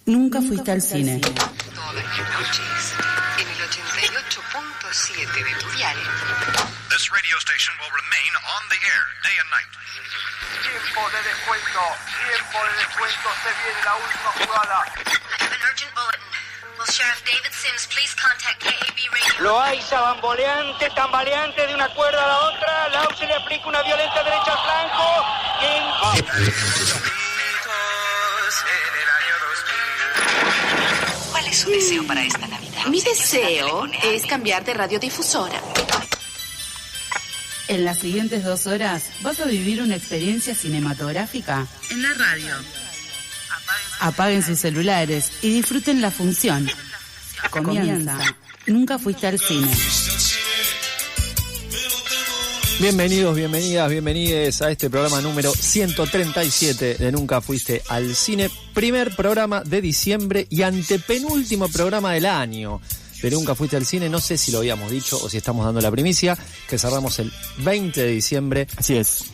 Nunca fuiste al cine. Todas las noches, en el 88.7 de tu dial. This radio station will remain on the air day and night. Tiempo de descuento, se viene la última jugada. I have an urgent bulletin. Will Sheriff David Sims please contact KAB Radio? Loaiza tambaleante de una cuerda a la otra. Lausi le aplica una violenta derecha al flanco. ¿Cuál es su deseo para esta Navidad? Mi deseo es cambiar de radiodifusora. En las siguientes 2 horas vas a vivir una experiencia cinematográfica en la radio. Apaguen sus celulares y disfruten la función. Comienza. Nunca fuiste al cine. Bienvenidos, bienvenides a este programa número 137 de Nunca Fuiste al Cine. Primer programa de diciembre y antepenúltimo programa del año de Nunca Fuiste al Cine. No sé si lo habíamos dicho o si estamos dando la primicia, que cerramos el 20 de diciembre. Así es.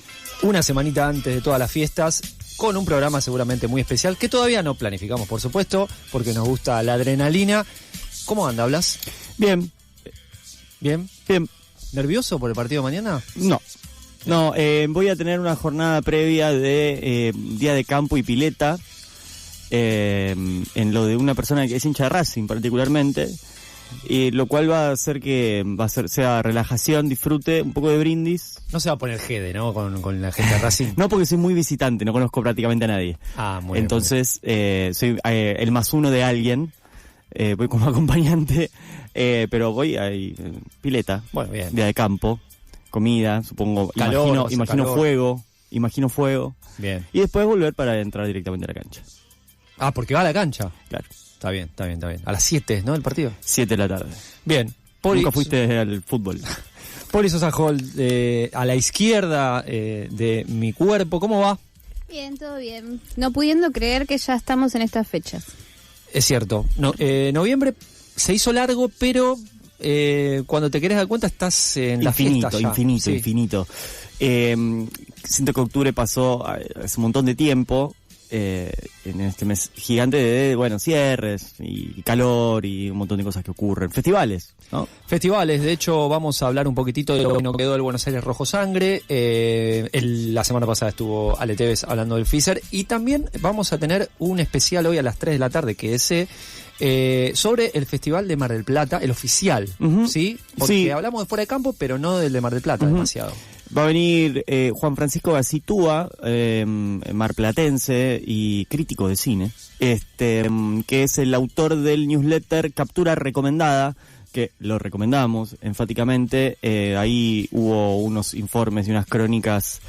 Una semanita antes de todas las fiestas, con un programa seguramente muy especial, que todavía no planificamos, por supuesto, porque nos gusta la adrenalina. ¿Cómo anda, Blas? Bien. ¿Bien? Bien. ¿Nervioso por el partido de mañana? No, voy a tener una jornada previa de día de campo y pileta, en lo de una persona que es hincha de Racing particularmente, y lo cual va a hacer que sea relajación, disfrute, un poco de brindis. No se va a poner jede, ¿no? Con la gente de Racing. No, porque soy muy visitante, no conozco prácticamente a nadie. Ah, muy bien. Entonces, soy el más uno de alguien. Voy como acompañante, pero voy a pileta, bueno, bien. Día de campo, comida, supongo, calor, imagino fuego, bien. Y después volver para entrar directamente a la cancha. Ah, porque va a la cancha. Claro. Está bien. A las 7, ¿no? El partido. 7 de la tarde. Bien. Nunca fuiste al fútbol. Poli Sosa Hall, a la izquierda de mi cuerpo, ¿cómo va? Bien, todo bien. No pudiendo creer que ya estamos en estas fechas. Es cierto. Noviembre se hizo largo, pero cuando te querés dar cuenta estás en la fiesta ya. Infinito. Siento que octubre pasó hace un montón de tiempo, en este mes gigante de, cierres y calor y un montón de cosas que ocurren. Festivales, ¿no? Festivales, de hecho vamos a hablar un poquitito de lo que nos quedó del Buenos Aires Rojo Sangre. La semana pasada estuvo Ale Tevez hablando del FISER, y también vamos a tener un especial hoy a las 3 de la tarde, que es sobre el Festival de Mar del Plata, el oficial, ¿sí? Porque hablamos de fuera de campo, pero no del de Mar del Plata demasiado. Va a venir Juan Francisco Gacitúa, marplatense y crítico de cine, que es el autor del newsletter Captura Recomendada, que lo recomendamos enfáticamente. Ahí hubo unos informes y unas crónicas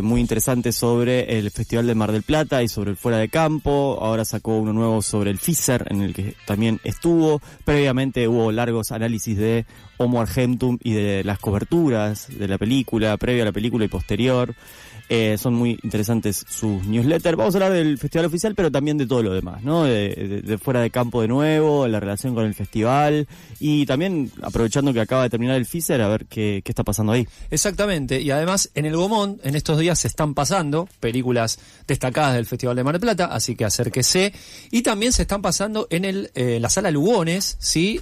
muy interesantes sobre el Festival de Mar del Plata y sobre el fuera de campo. Ahora sacó uno nuevo sobre el FISER, en el que también estuvo. Previamente hubo largos análisis de Homo Argentum y de las coberturas de la película, previa a la película y posterior. Son muy interesantes sus newsletters. Vamos a hablar del festival oficial, pero también de todo lo demás, ¿no? De fuera de campo de nuevo, la relación con el festival, y también aprovechando que acaba de terminar el FISER, a ver qué está pasando ahí. Exactamente, y además en el Gomón en estos días se están pasando películas destacadas del Festival de Mar del Plata, así que acérquese. Y también se están pasando en la Sala Lugones, ¿sí?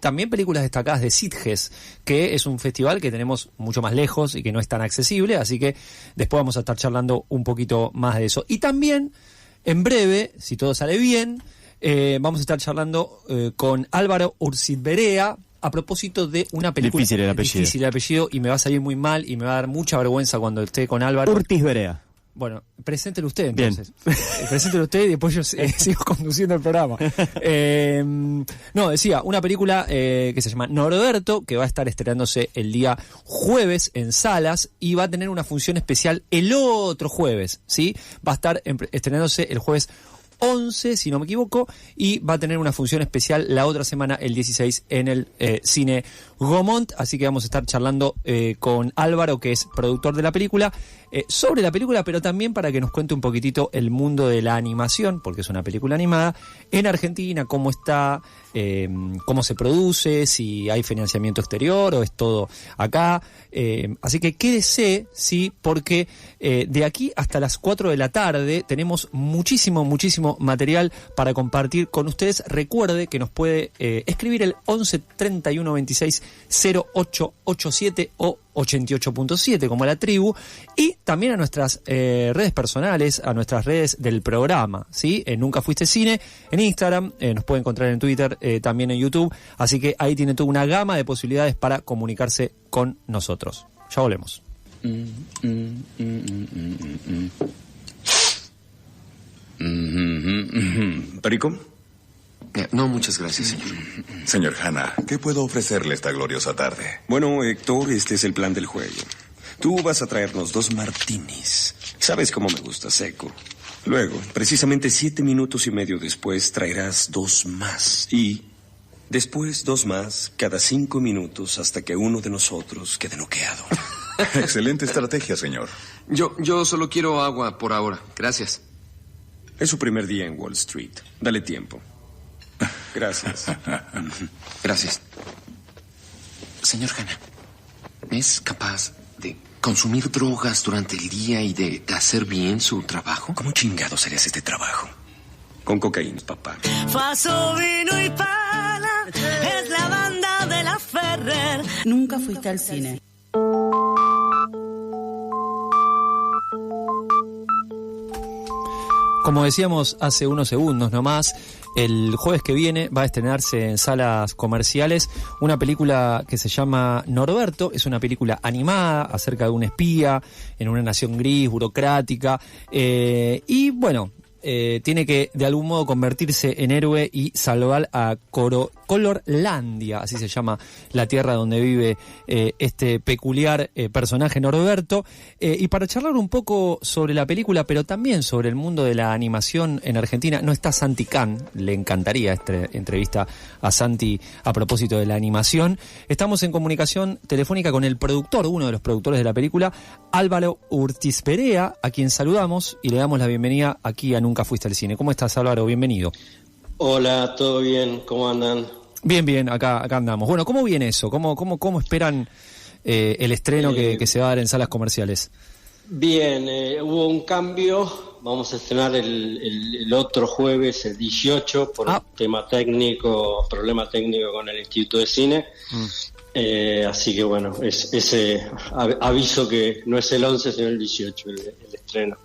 También películas destacadas de Sitges, que es un festival que tenemos mucho más lejos y que no es tan accesible, así que después vamos a estar charlando un poquito más de eso. Y también, en breve, si todo sale bien, vamos a estar charlando con Álvaro Urzitberea a propósito de una película. Difícil el apellido, y me va a salir muy mal y me va a dar mucha vergüenza cuando esté con Álvaro. Urzitberea. Bueno, preséntelo usted entonces. Preséntelo usted y después yo sigo conduciendo el programa. Decía, una película que se llama Norberto, que va a estar estrenándose el día jueves en salas y va a tener una función especial el otro jueves, ¿sí? Va a estar estrenándose el jueves 11, si no me equivoco, y va a tener una función especial la otra semana, el 16, en el Cine Gomont, así que vamos a estar charlando con Álvaro, que es productor de la película, sobre la película, pero también para que nos cuente un poquitito el mundo de la animación, porque es una película animada, en Argentina, cómo está, cómo se produce, si hay financiamiento exterior o es todo acá, así que quédese, sí, porque de aquí hasta las 4 de la tarde tenemos muchísimo muchísimo material para compartir con ustedes. Recuerde que nos puede escribir el 11 31 26 0887 o 88.7 como la tribu, y también a nuestras redes personales, a nuestras redes del programa, ¿sí? Nunca Fuiste Cine, en Instagram, nos puede encontrar en Twitter, también en YouTube, así que ahí tiene toda una gama de posibilidades para comunicarse con nosotros. Ya volvemos. ¿Perico? No, muchas gracias, señor. Señor Hanna, ¿qué puedo ofrecerle esta gloriosa tarde? Bueno, Héctor, este es el plan del juego. Tú vas a traernos 2 martinis. Sabes cómo me gusta, seco. Luego, precisamente 7 minutos y medio después, traerás 2 más. Y después 2 más cada 5 minutos hasta que uno de nosotros quede noqueado. Excelente estrategia, señor. Yo solo quiero agua por ahora. Gracias. Es su primer día en Wall Street. Dale tiempo. Gracias. Gracias. Señor Hanna, ¿es capaz de consumir drogas durante el día y de hacer bien su trabajo? ¿Cómo chingados harías este trabajo? Con cocaína, papá. Faso, vino y pala, es la banda de la Ferrer. Nunca fuiste al cine. Como decíamos hace unos segundos nomás, el jueves que viene va a estrenarse en salas comerciales una película que se llama Norberto. Es una película animada acerca de un espía en una nación gris, burocrática, y bueno, tiene que de algún modo convertirse en héroe y salvar a Colorlandia, así se llama la tierra donde vive este peculiar personaje Norberto. Y para charlar un poco sobre la película, pero también sobre el mundo de la animación en Argentina, no está Santi Can, le encantaría esta entrevista a Santi a propósito de la animación. Estamos en comunicación telefónica con el productor, uno de los productores de la película, Álvaro Urtiz Perea, a quien saludamos y le damos la bienvenida aquí a Nunca Fuiste al Cine. ¿Cómo estás, Álvaro? Bienvenido. Hola, ¿todo bien? ¿Cómo andan? Bien, acá andamos. Bueno, ¿cómo viene eso? ¿Cómo esperan el estreno que se va a dar en salas comerciales? Bien, hubo un cambio. Vamos a estrenar el otro jueves, el 18, por un problema técnico con el Instituto de Cine. Así que bueno, ese aviso que no es el 11, sino el 18, el estreno.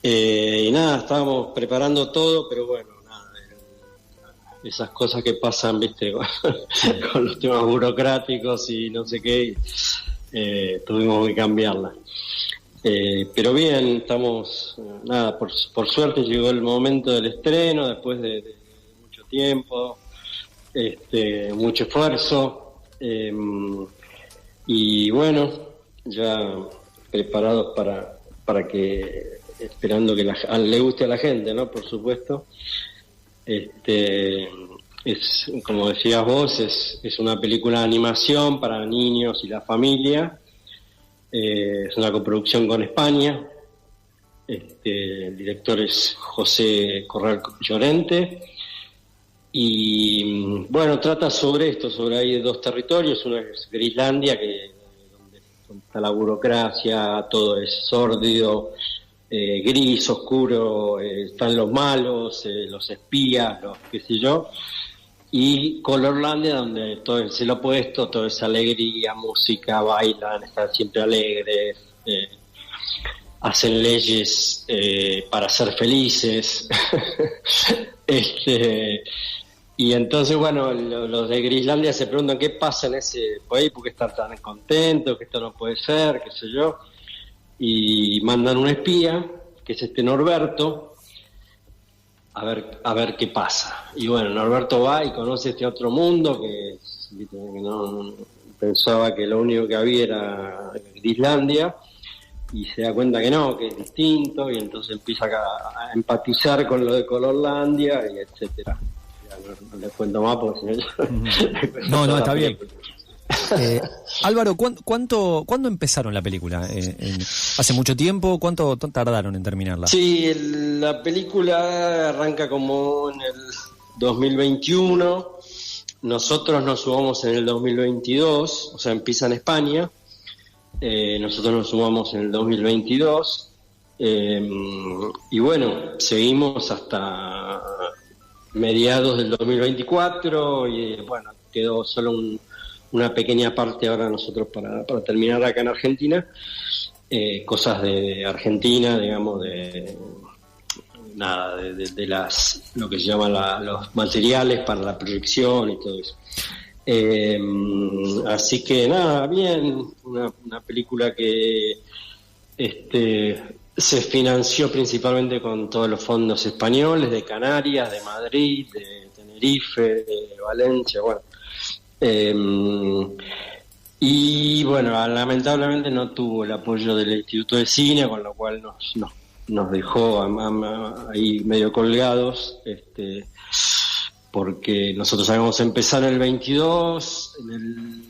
Y nada, estábamos preparando todo, pero bueno, nada, esas cosas que pasan, viste, con los temas burocráticos y no sé qué, tuvimos que cambiarla. Pero bien, estamos, nada, por suerte llegó el momento del estreno, después de mucho tiempo, mucho esfuerzo, y bueno, ya preparados para que, esperando que le guste a la gente, ¿no? Por supuesto. Es, como decías vos, es una película de animación para niños y la familia. Es una coproducción con España. El director es José Corral Llorente. Y bueno, trata sobre hay 2 territorios. Uno es Grislandia, donde está la burocracia, todo es sórdido, gris, oscuro, están los malos, los espías, los qué sé yo, y Colorlandia, donde todo es el opuesto, todo es alegría, música, bailan, están siempre alegres, hacen leyes para ser felices. Y entonces, bueno, los de Grislandia se preguntan qué pasa en ese país, por qué están tan contentos, que esto no puede ser, qué sé yo. Y mandan un espía, que es Norberto, a ver qué pasa. Y bueno, Norberto va y conoce este otro mundo que no pensaba que lo único que había era Grislandia, y se da cuenta que no, que es distinto, y entonces empieza a empatizar con lo de Colorlandia, y etcétera. Ya no les cuento más porque si no... No, está bien. Álvaro, ¿cuándo empezaron la película? ¿Hace mucho tiempo? ¿Cuánto tardaron en terminarla? Sí, la película arranca como en el 2021. Nosotros nos sumamos en el 2022, o sea, empieza en España. Nosotros nos sumamos en el 2022. Y bueno, seguimos hasta mediados del 2024 y bueno, quedó solo una pequeña parte ahora nosotros para terminar acá en Argentina, cosas de Argentina, digamos, de las lo que se llama los materiales para la proyección y todo eso. Así que nada, bien, una película que se financió principalmente con todos los fondos españoles, de Canarias, de Madrid, de Tenerife, de Valencia, bueno. Y bueno, lamentablemente no tuvo el apoyo del Instituto de Cine, con lo cual nos dejó ahí medio colgados, porque nosotros habíamos empezado en el 22, en el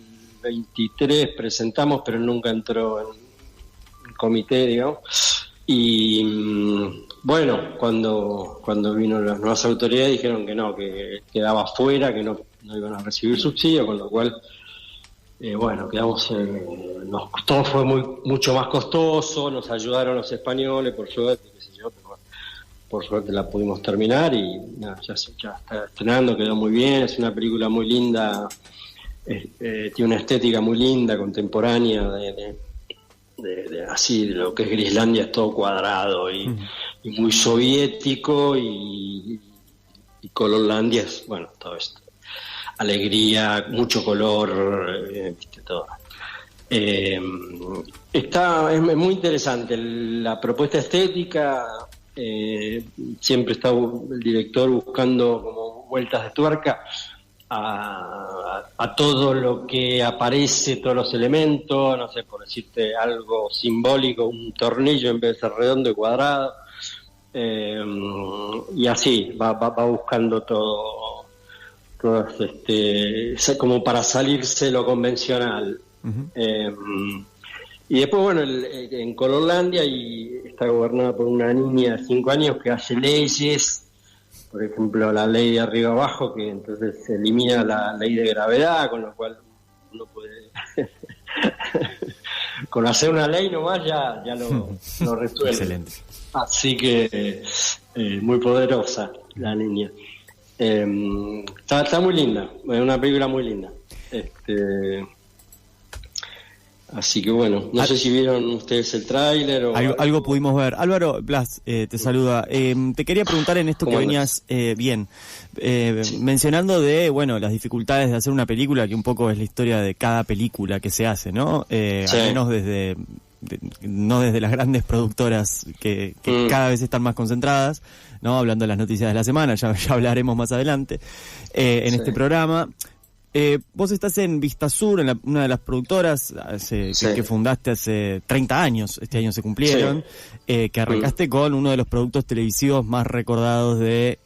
23 presentamos, pero nunca entró en comité, digamos. Y bueno, cuando vino las nuevas autoridades dijeron que no, que quedaba fuera, que no iban a recibir subsidio, con lo cual bueno, quedamos todo fue mucho más costoso, nos ayudaron los españoles, por suerte, qué sé yo, pero bueno, por suerte la pudimos terminar y nada, ya está estrenando, quedó muy bien, es una película muy linda, tiene una estética muy linda, contemporánea, de así, de lo que es Grislandia, es todo cuadrado y muy soviético, y Colorlandia es, bueno, todo esto, alegría, mucho color, viste, todo. Es muy interesante la propuesta estética, siempre está el director buscando como vueltas de tuerca a todo lo que aparece, todos los elementos, no sé, por decirte algo simbólico, un tornillo en vez de ser redondo y cuadrado, y así va buscando todo como para salirse de lo convencional. Y después, bueno, en Colorlandia está gobernada por una niña de 5 años que hace leyes, por ejemplo, la ley de arriba abajo, que entonces se elimina la ley de gravedad, con lo cual uno puede con hacer una ley nomás ya lo resuelve. Excelente. Así que muy poderosa la niña. Está muy linda, es una película muy linda. Así que bueno, no sé si vieron ustedes el tráiler o algo pudimos ver. Álvaro Blas te saluda. Te quería preguntar en esto que venías mencionando de, bueno, las dificultades de hacer una película, que un poco es la historia de cada película que se hace, ¿no? Sí. Al menos no desde las grandes productoras que cada vez están más concentradas, ¿no? Hablando de las noticias de la semana, ya hablaremos más adelante en este programa. Vos estás en Vistasur, en una de las productoras que fundaste hace 30 años, este año se cumplieron, que arrancaste con uno de los productos televisivos más recordados de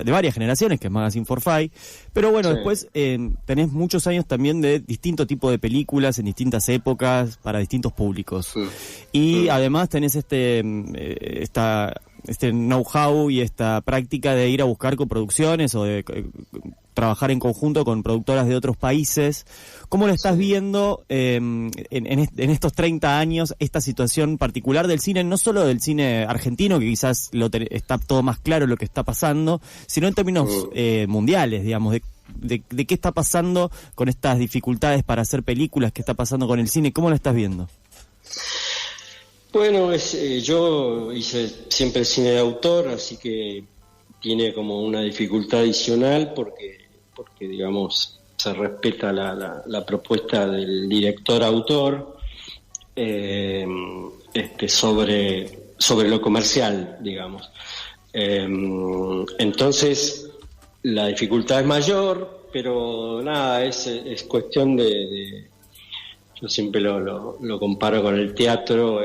varias generaciones, que es Magazine for Five, pero bueno, después tenés muchos años también de distinto tipo de películas en distintas épocas, para distintos públicos. Y además tenés este know-how y esta práctica de ir a buscar coproducciones o de trabajar en conjunto con productoras de otros países. ¿Cómo lo estás viendo en estos 30 años, esta situación particular del cine, no solo del cine argentino, que quizás está todo más claro lo que está pasando, sino en términos mundiales, digamos, de qué está pasando con estas dificultades para hacer películas, qué está pasando con el cine? ¿Cómo lo estás viendo? Bueno, yo hice siempre cine de autor, así que tiene como una dificultad adicional porque digamos, se respeta la propuesta del director-autor sobre lo comercial, digamos. Entonces, la dificultad es mayor, pero nada, es cuestión de yo siempre lo comparo con el teatro,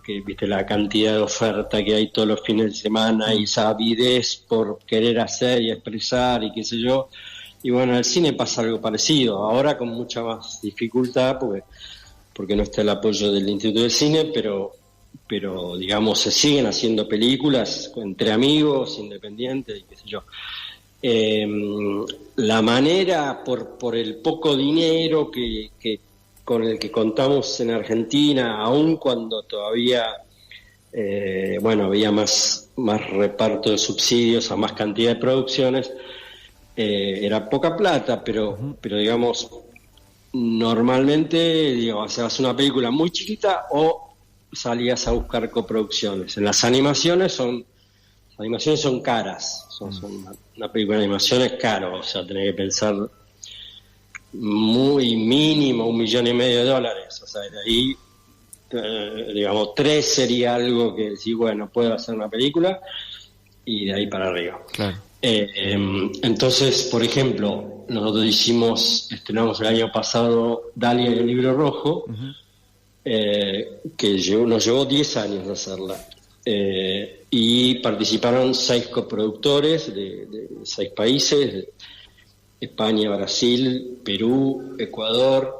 que viste la cantidad de oferta que hay todos los fines de semana y esa avidez por querer hacer y expresar y qué sé yo. Y bueno, en el cine pasa algo parecido, ahora con mucha más dificultad porque no está el apoyo del Instituto de Cine, pero digamos se siguen haciendo películas entre amigos, independientes y qué sé yo. La manera, por el poco dinero que con el que contamos en Argentina, aun cuando todavía había más reparto de subsidios a más cantidad de producciones, era poca plata, pero digamos, normalmente hacías una película muy chiquita o salías a buscar coproducciones. En las animaciones son caras, una película de animación es caro, o sea, tenés que pensar muy mínimo $1,5 millones, o sea, de ahí, digamos, 3 sería algo que sí, bueno, puedo hacer una película, y de ahí para arriba. Claro. Entonces, por ejemplo, nosotros estrenamos el año pasado Dalia y el libro rojo, que nos llevó 10 años de hacerla. Y participaron 6 coproductores de 6 países: España, Brasil, Perú, Ecuador,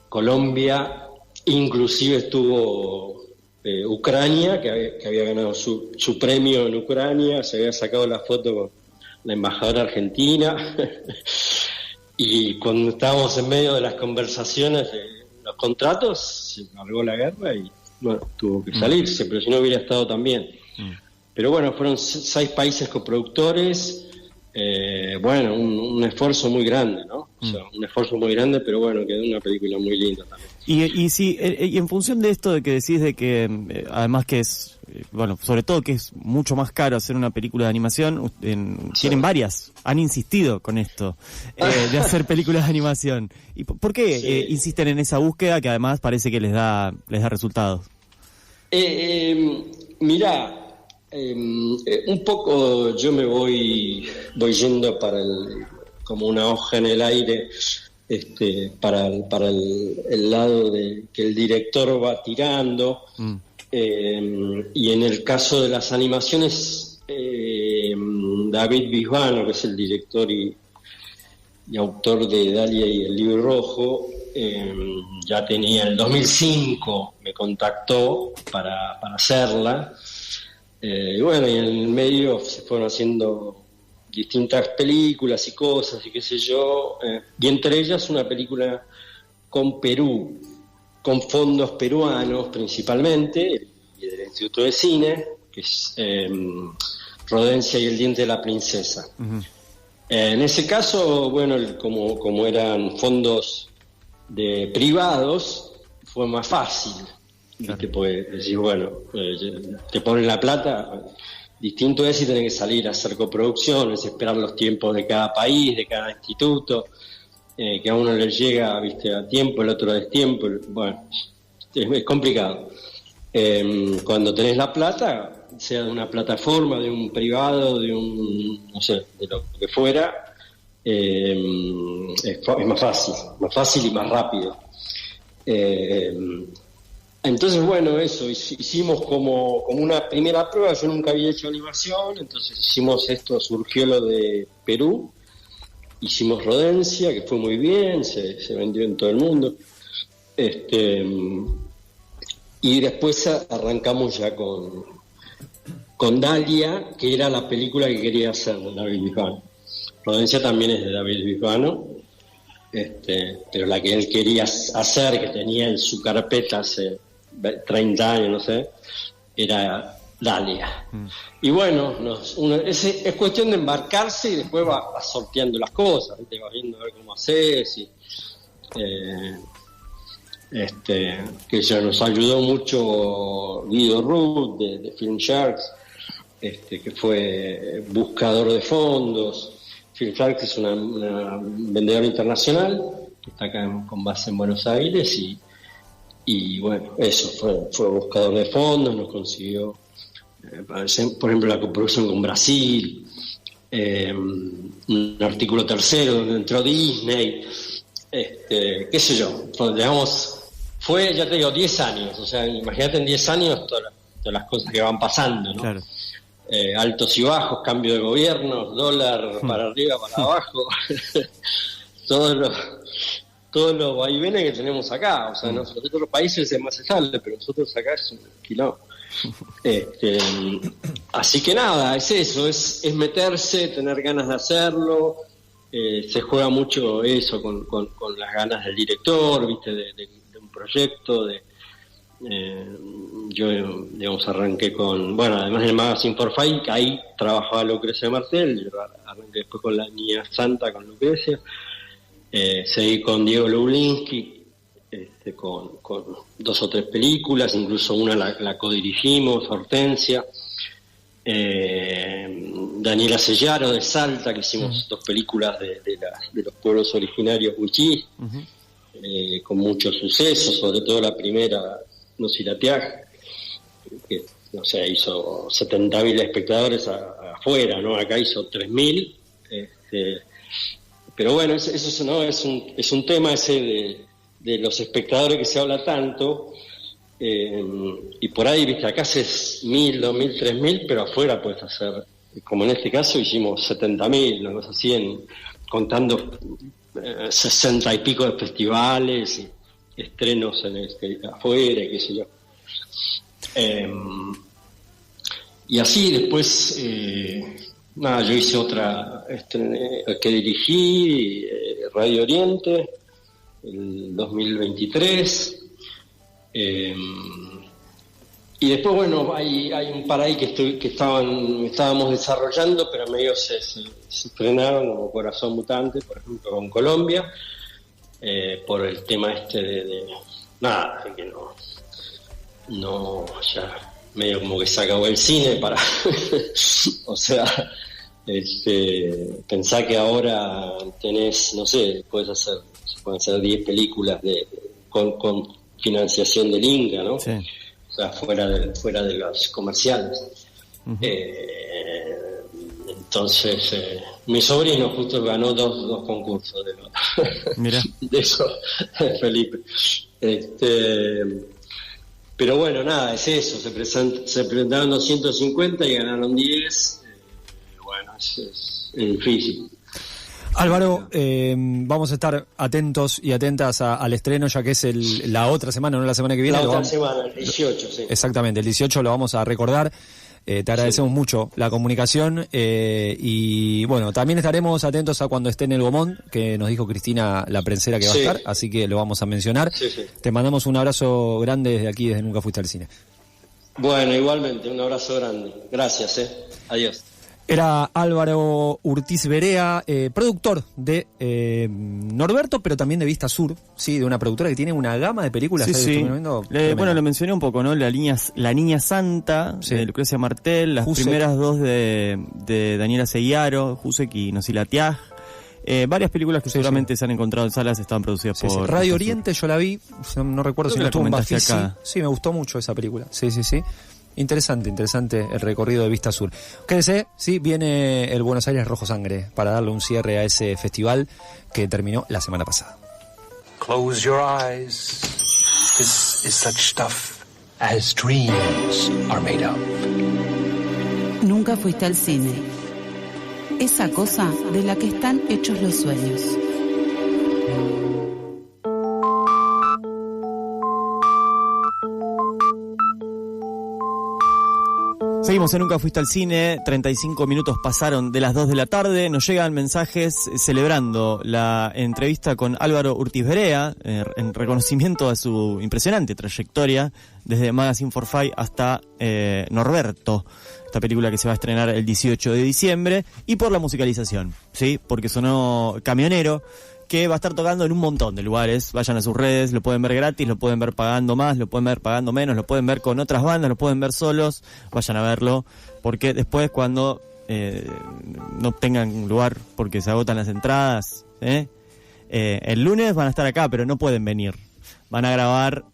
Colombia, inclusive estuvo Ucrania, que había ganado su premio en Ucrania, se había sacado la foto con la embajadora argentina. Y cuando estábamos en medio de las conversaciones de los contratos, se largó la guerra y bueno, tuvo que salirse, pero si no hubiera estado también. Pero bueno, fueron 6 países coproductores, un esfuerzo muy grande, ¿no? O sea, un esfuerzo muy grande, pero bueno, quedó una película muy linda también. Y en función de esto de que decís de que, además que es, sobre todo que es mucho más caro hacer una película de animación, tienen varias, han insistido con esto, de hacer películas de animación. ¿Y por qué insisten en esa búsqueda que además parece que les da resultados? Mirá, un poco yo me voy yendo para como una hoja en el aire, para el lado de que el director va tirando. Y en el caso de las animaciones, David Bisbano, que es el director y autor de Dalia y el libro rojo, ya tenía en el 2005, me contactó para hacerla. Y en el medio se fueron haciendo distintas películas y cosas y qué sé yo, y entre ellas una película con Perú, con fondos peruanos principalmente, y del Instituto de Cine, que es Rodencia y el diente de la princesa. En ese caso, como eran fondos privados, fue más fácil. Claro. Te puedes decir, te ponen la plata. Distinto es si tenés que salir a hacer coproducciones, esperar los tiempos de cada país, de cada instituto, que a uno le llega, a tiempo, el otro a destiempo. Bueno, es complicado. Cuando tenés la plata, sea de una plataforma, de un privado, de lo que fuera, es más fácil y más rápido. Entonces, eso, hicimos como una primera prueba. Yo nunca había hecho animación, entonces hicimos esto, surgió lo de Perú, hicimos Rodencia, que fue muy bien, se vendió en todo el mundo, y después arrancamos ya con Dalia, que era la película que quería hacer de David Bisbano. Rodencia también es de David Bisbano, pero la que él quería hacer, que tenía en su carpeta hace 30 años, no sé, era Dalia. Y es cuestión de embarcarse y después va sorteando las cosas, te vas viendo a ver cómo haces. Que ya nos ayudó mucho Guido Ruth de Film Sharks, que fue buscador de fondos. Film Sharks es una vendedora internacional que está acá con base en Buenos Aires y eso fue buscador de fondos, nos consiguió, por ejemplo, la coproducción con Brasil, un artículo 3 donde entró Disney, qué sé yo, fue, ya te digo, 10 años, o sea, imagínate en 10 años todas las cosas que van pasando, ¿no? Claro. Altos y bajos, cambio de gobierno, dólar para arriba, para abajo, todos los vaivenes que tenemos acá. O sea, en otros países es más estable, pero nosotros acá es un quilombo. Así que nada, es eso, es meterse, tener ganas de hacerlo, se juega mucho eso con las ganas del director, viste, de un proyecto, yo, digamos, arranqué con, bueno, además del Magazine for Fight, que ahí trabajaba Lucrecia Martel, yo arranqué después con La Niña Santa, con Lucrecia, seguí con Diego Lublinsky, con 2 o 3 películas, incluso una la codirigimos, Hortensia, Daniela Sellaro de Salta, que hicimos 2 películas de los pueblos originarios wichís, con mucho suceso, sobre todo la primera, Lucy Latiag, que no sé, hizo 70.000 espectadores afuera, ¿no? Acá hizo 3.000, pero bueno, eso no es un tema ese de los espectadores que se habla tanto, y por ahí, viste, acá haces 1.000, 2.000, 3.000, pero afuera puedes hacer, como en este caso hicimos 70.000, una cosa así, contando 60 y pico de festivales y estrenos afuera, qué sé yo. Y así después, nada, yo hice otra que dirigí, Radio Oriente, el 2023. Y después, bueno, hay un par ahí que estábamos desarrollando, pero medio se estrenaron, como Corazón Mutante, por ejemplo, con Colombia, por el tema de nada, que no, ya medio como que se acabó el cine para o sea, pensá que ahora tenés, no sé, se pueden hacer 10 películas con financiación del Inca, ¿no? Sí. O sea, fuera de los comerciales. Uh-huh. Entonces, mi sobrino justo ganó dos concursos de eso, Felipe. Pero bueno, nada, es eso, se presentaron 250 y ganaron 10. Bueno, es difícil. Álvaro, vamos a estar atentos y atentas al estreno, ya que es la otra semana, no la semana que viene. La otra semana, el 18, sí. Exactamente, el 18 lo vamos a recordar. Te agradecemos mucho la comunicación y bueno, también estaremos atentos a cuando esté en el Gomón, que nos dijo Cristina, la prensera que va a estar, así que lo vamos a mencionar. Sí. Te mandamos un abrazo grande desde aquí, desde Nunca Fuiste al Cine. Bueno, igualmente, un abrazo grande. Gracias, adiós. Era Álvaro Urtiz Berea, productor de Norberto, pero también de Vista Sur, sí, de una productora que tiene una gama de películas. Sí. Bueno, lo mencioné un poco, ¿no? La Niña Santa, de Lucrecia Martel, las Jusek. Primeras 2 de Daniela Sellaro, Jusek y Lucy Latiag. Varias películas que seguramente se han encontrado en salas estaban producidas por Radio Oriente. Yo la vi, no recuerdo si no estuvo en Bafisi. Sí, me gustó mucho esa película. Sí. Interesante el recorrido de Vista Sur. Quédese, sí, viene el Buenos Aires Rojo Sangre para darle un cierre a ese festival que terminó la semana pasada. Close your eyes. This is such stuff as dreams are made of. Nunca fuiste al cine. Esa cosa de la que están hechos los sueños. Seguimos en Nunca Fuiste al Cine, 35 minutos pasaron de las 2 de la tarde, nos llegan mensajes celebrando la entrevista con Álvaro Urtiz Berea, en reconocimiento a su impresionante trayectoria, desde Magazine for Fight hasta Norberto, esta película que se va a estrenar el 18 de diciembre, y por la musicalización, ¿sí? Porque sonó Camionero, que va a estar tocando en un montón de lugares. Vayan a sus redes, lo pueden ver gratis, lo pueden ver pagando más, lo pueden ver pagando menos, lo pueden ver con otras bandas, lo pueden ver solos. Vayan a verlo, porque después cuando no tengan lugar porque se agotan las entradas, el lunes van a estar acá, pero no pueden venir. Van a grabar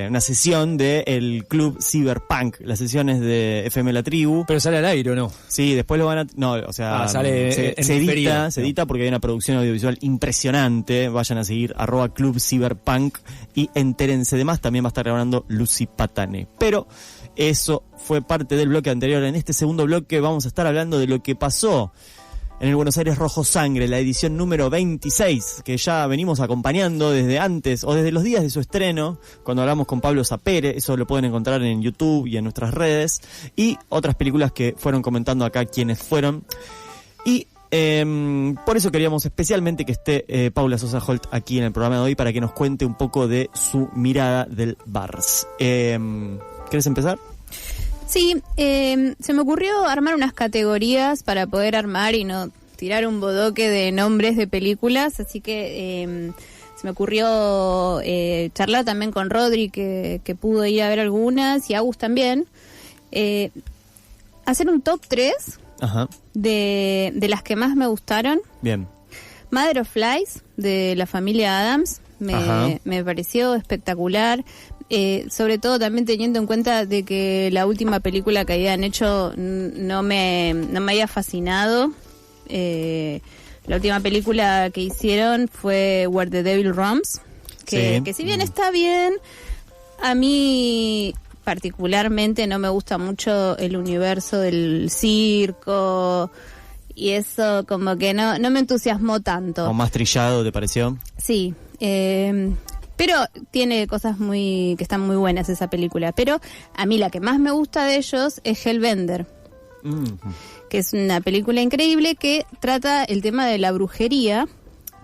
una sesión del Club Cyberpunk. Las sesiones de FM La Tribu. Pero sale al aire, ¿o no? Sí, después lo van a... No, o sea, sale se edita porque hay una producción audiovisual impresionante. Vayan a seguir @Club Cyberpunk y entérense de más. También va a estar grabando Lucy Patane. Pero eso fue parte del bloque anterior. En este segundo bloque vamos a estar hablando de lo que pasó en el Buenos Aires Rojo Sangre, la edición número 26, que ya venimos acompañando desde antes o desde los días de su estreno, cuando hablamos con Pablo Zapere. Eso lo pueden encontrar en YouTube y en nuestras redes, y otras películas que fueron comentando acá quienes fueron. Y Por eso queríamos especialmente que esté Paula Sosa Holt aquí en el programa de hoy para que nos cuente un poco de su mirada del Bars. ¿Querés empezar? Sí, se me ocurrió armar unas categorías para poder armar y no tirar un bodoque de nombres de películas, así que se me ocurrió charlar también con Rodri, que pudo ir a ver algunas, y Agus también, hacer un top 3 Ajá. de las que más me gustaron. Bien. Mother of Lies, de la familia Addams, me pareció espectacular. Sobre todo también teniendo en cuenta de que la última película que habían hecho no me había fascinado. La última película que hicieron fue Where the Devil Roams, que si bien está bien, a mí particularmente no me gusta mucho el universo del circo y eso como que no me entusiasmó tanto. ¿O más trillado te pareció? Sí, pero tiene cosas que están muy buenas esa película. Pero a mí la que más me gusta de ellos es Hellbender, que es una película increíble que trata el tema de la brujería.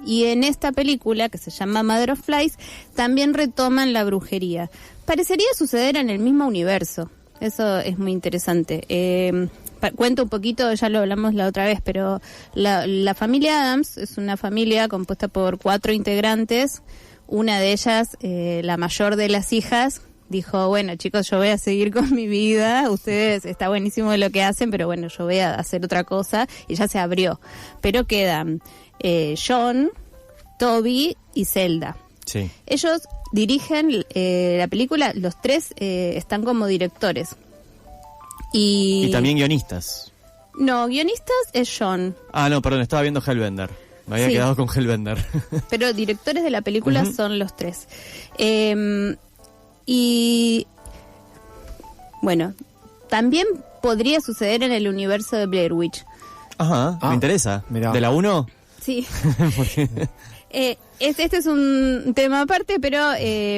Y en esta película, que se llama Mother of Lies, también retoman la brujería. Parecería suceder en el mismo universo. Eso es muy interesante. Cuento un poquito, ya lo hablamos la otra vez, pero la familia Addams es una familia compuesta por 4 integrantes. Una de ellas, la mayor de las hijas, dijo, bueno chicos, yo voy a seguir con mi vida, ustedes, está buenísimo lo que hacen, pero bueno, yo voy a hacer otra cosa, y ya se abrió. Pero quedan John, Toby y Zelda. Sí. Ellos dirigen la película, los 3 están como directores. Y también guionistas. No, guionistas es John. Ah, no, perdón, estaba viendo Hellbender. Me había quedado con Hellbender. Pero directores de la película son los 3. Y bueno, también podría suceder en el universo de Blair Witch. Ajá, me interesa. Mirá. ¿De la 1? Sí. Este es un tema aparte, pero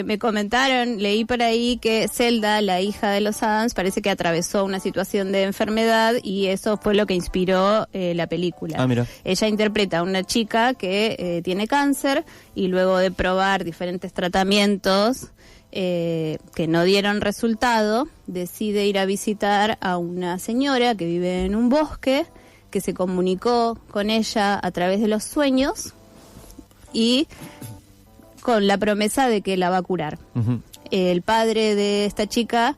me comentaron, leí por ahí que Zelda, la hija de los Addams, parece que atravesó una situación de enfermedad y eso fue lo que inspiró la película. Ah, mira. Ella interpreta a una chica que tiene cáncer y luego de probar diferentes tratamientos que no dieron resultado, decide ir a visitar a una señora que vive en un bosque, que se comunicó con ella a través de los sueños y con la promesa de que la va a curar. El padre de esta chica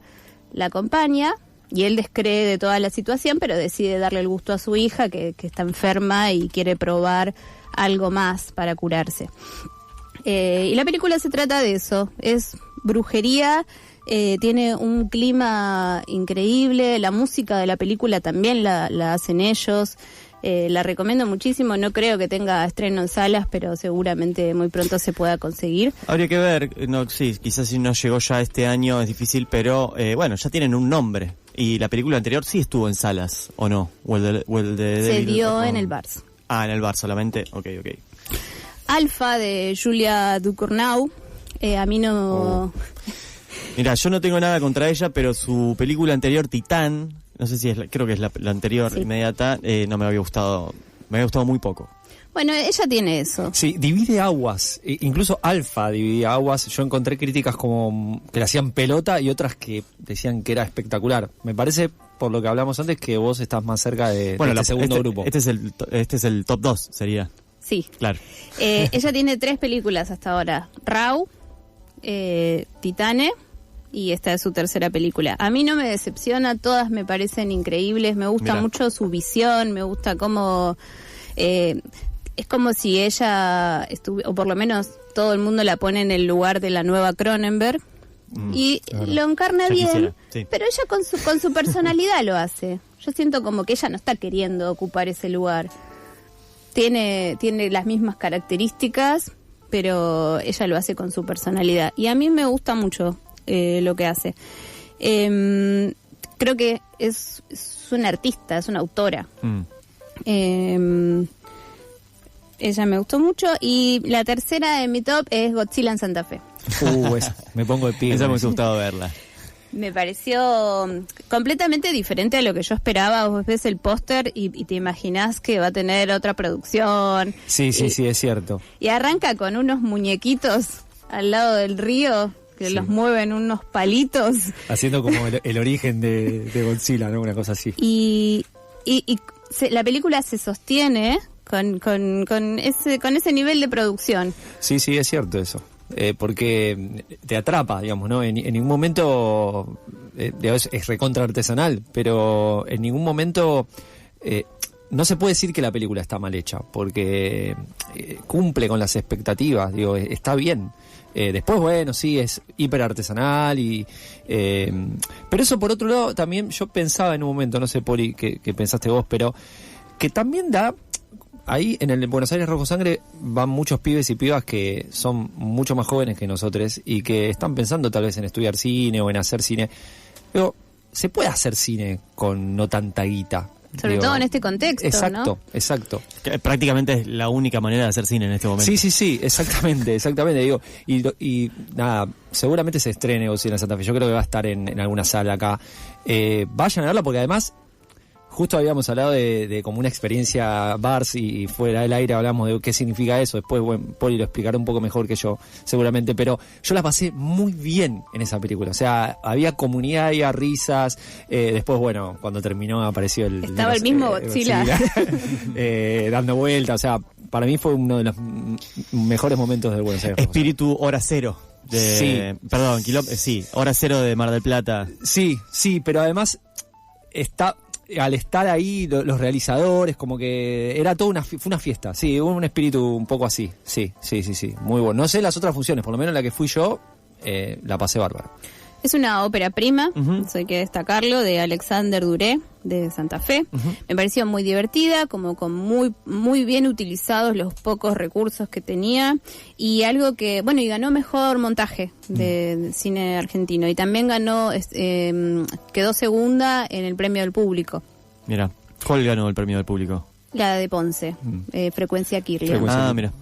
la acompaña y él descree de toda la situación, pero decide darle el gusto a su hija que está enferma y quiere probar algo más para curarse. Y la película se trata de eso, es brujería, tiene un clima increíble, la música de la película también la hacen ellos. La recomiendo muchísimo, no creo que tenga estreno en salas, pero seguramente muy pronto se pueda conseguir. Habría que ver, no, sí, quizás si no llegó ya este año es difícil, pero bueno, ya tienen un nombre. Y la película anterior sí estuvo en salas, ¿o no? Se dio en el Bars. Ah, en el Bars solamente, ok. Alfa, de Julia Ducournau, a mí no... Mira, yo no tengo nada contra ella, pero su película anterior, Titán, no sé si es, creo que es la anterior inmediata, no me había gustado muy poco. Bueno, ella tiene eso. Sí, divide aguas, incluso Alfa dividía aguas. Yo encontré críticas como que le hacían pelota y otras que decían que era espectacular. Me parece, por lo que hablamos antes, que vos estás más cerca de este segundo grupo. Este es el top 2, sería. Sí. Claro. Ella tiene 3 películas hasta ahora. Raw, Titane, y esta es su tercera película. A mí no me decepciona, todas me parecen increíbles, me gusta mucho su visión, me gusta cómo... es como si ella o por lo menos todo el mundo la pone en el lugar de la nueva Cronenberg, y lo encarna bien, pero ella con su personalidad lo hace. Yo siento como que ella no está queriendo ocupar ese lugar. Tiene las mismas características, pero ella lo hace con su personalidad. Y a mí me gusta mucho lo que hace. Creo que es una artista, es una autora. Ella me gustó mucho. Y la tercera de mi top es Godzilla en Santa Fe. Esa, me pongo de pie. Esa me ha gustado verla. Me pareció completamente diferente a lo que yo esperaba. Vos ves el póster y te imaginás que va a tener otra producción. Sí, es cierto. Y arranca con unos muñequitos al lado del río que los mueven unos palitos. Haciendo como el origen de Godzilla, ¿no? Una cosa así. Y la película se sostiene con ese nivel de producción. Sí, es cierto eso. Porque te atrapa, digamos, ¿no? En ningún momento es recontra artesanal, pero en ningún momento no se puede decir que la película está mal hecha, porque cumple con las expectativas, digo, está bien. Después, bueno, sí, es hiper artesanal pero eso por otro lado también yo pensaba en un momento, no sé, Poli, que pensaste vos, pero que también da. Ahí en el Buenos Aires Rojo Sangre van muchos pibes y pibas que son mucho más jóvenes que nosotros y que están pensando tal vez en estudiar cine o en hacer cine. Pero se puede hacer cine con no tanta guita. Sobre todo en este contexto, exacto, ¿no? Exacto. Que prácticamente es la única manera de hacer cine en este momento. Sí, exactamente. Digo, y nada, seguramente se estrene Godzilla en Santa Fe. Yo creo que va a estar en alguna sala acá. Vayan a verla porque además justo habíamos hablado de como una experiencia Bars y fuera del aire hablamos de qué significa eso. Después, Poli lo explicará un poco mejor que yo, seguramente. Pero yo la pasé muy bien en esa película. O sea, había comunidad, había risas. Después, bueno, cuando terminó apareció Estaba el mismo Godzilla. Dando vuelta. O sea, para mí fue uno de los mejores momentos del Buenos Aires. Espíritu Hora Cero. Perdón, Hora Cero de Mar del Plata. Sí, pero además al estar ahí los realizadores, como que era toda fue una fiesta, sí, hubo un espíritu un poco así, sí, muy bueno. No sé las otras funciones, por lo menos la que fui yo, la pasé bárbaro. Es una ópera prima, eso hay que destacarlo, de Alexander Duré, de Santa Fe. Me pareció muy divertida, como con muy bien utilizados los pocos recursos que tenía, y algo que, bueno, y ganó mejor montaje de cine argentino, y también quedó segunda en el premio del público. Mira, ¿cuál ganó el premio del público? La de Ponce, Frecuencia Kirlian. Mira.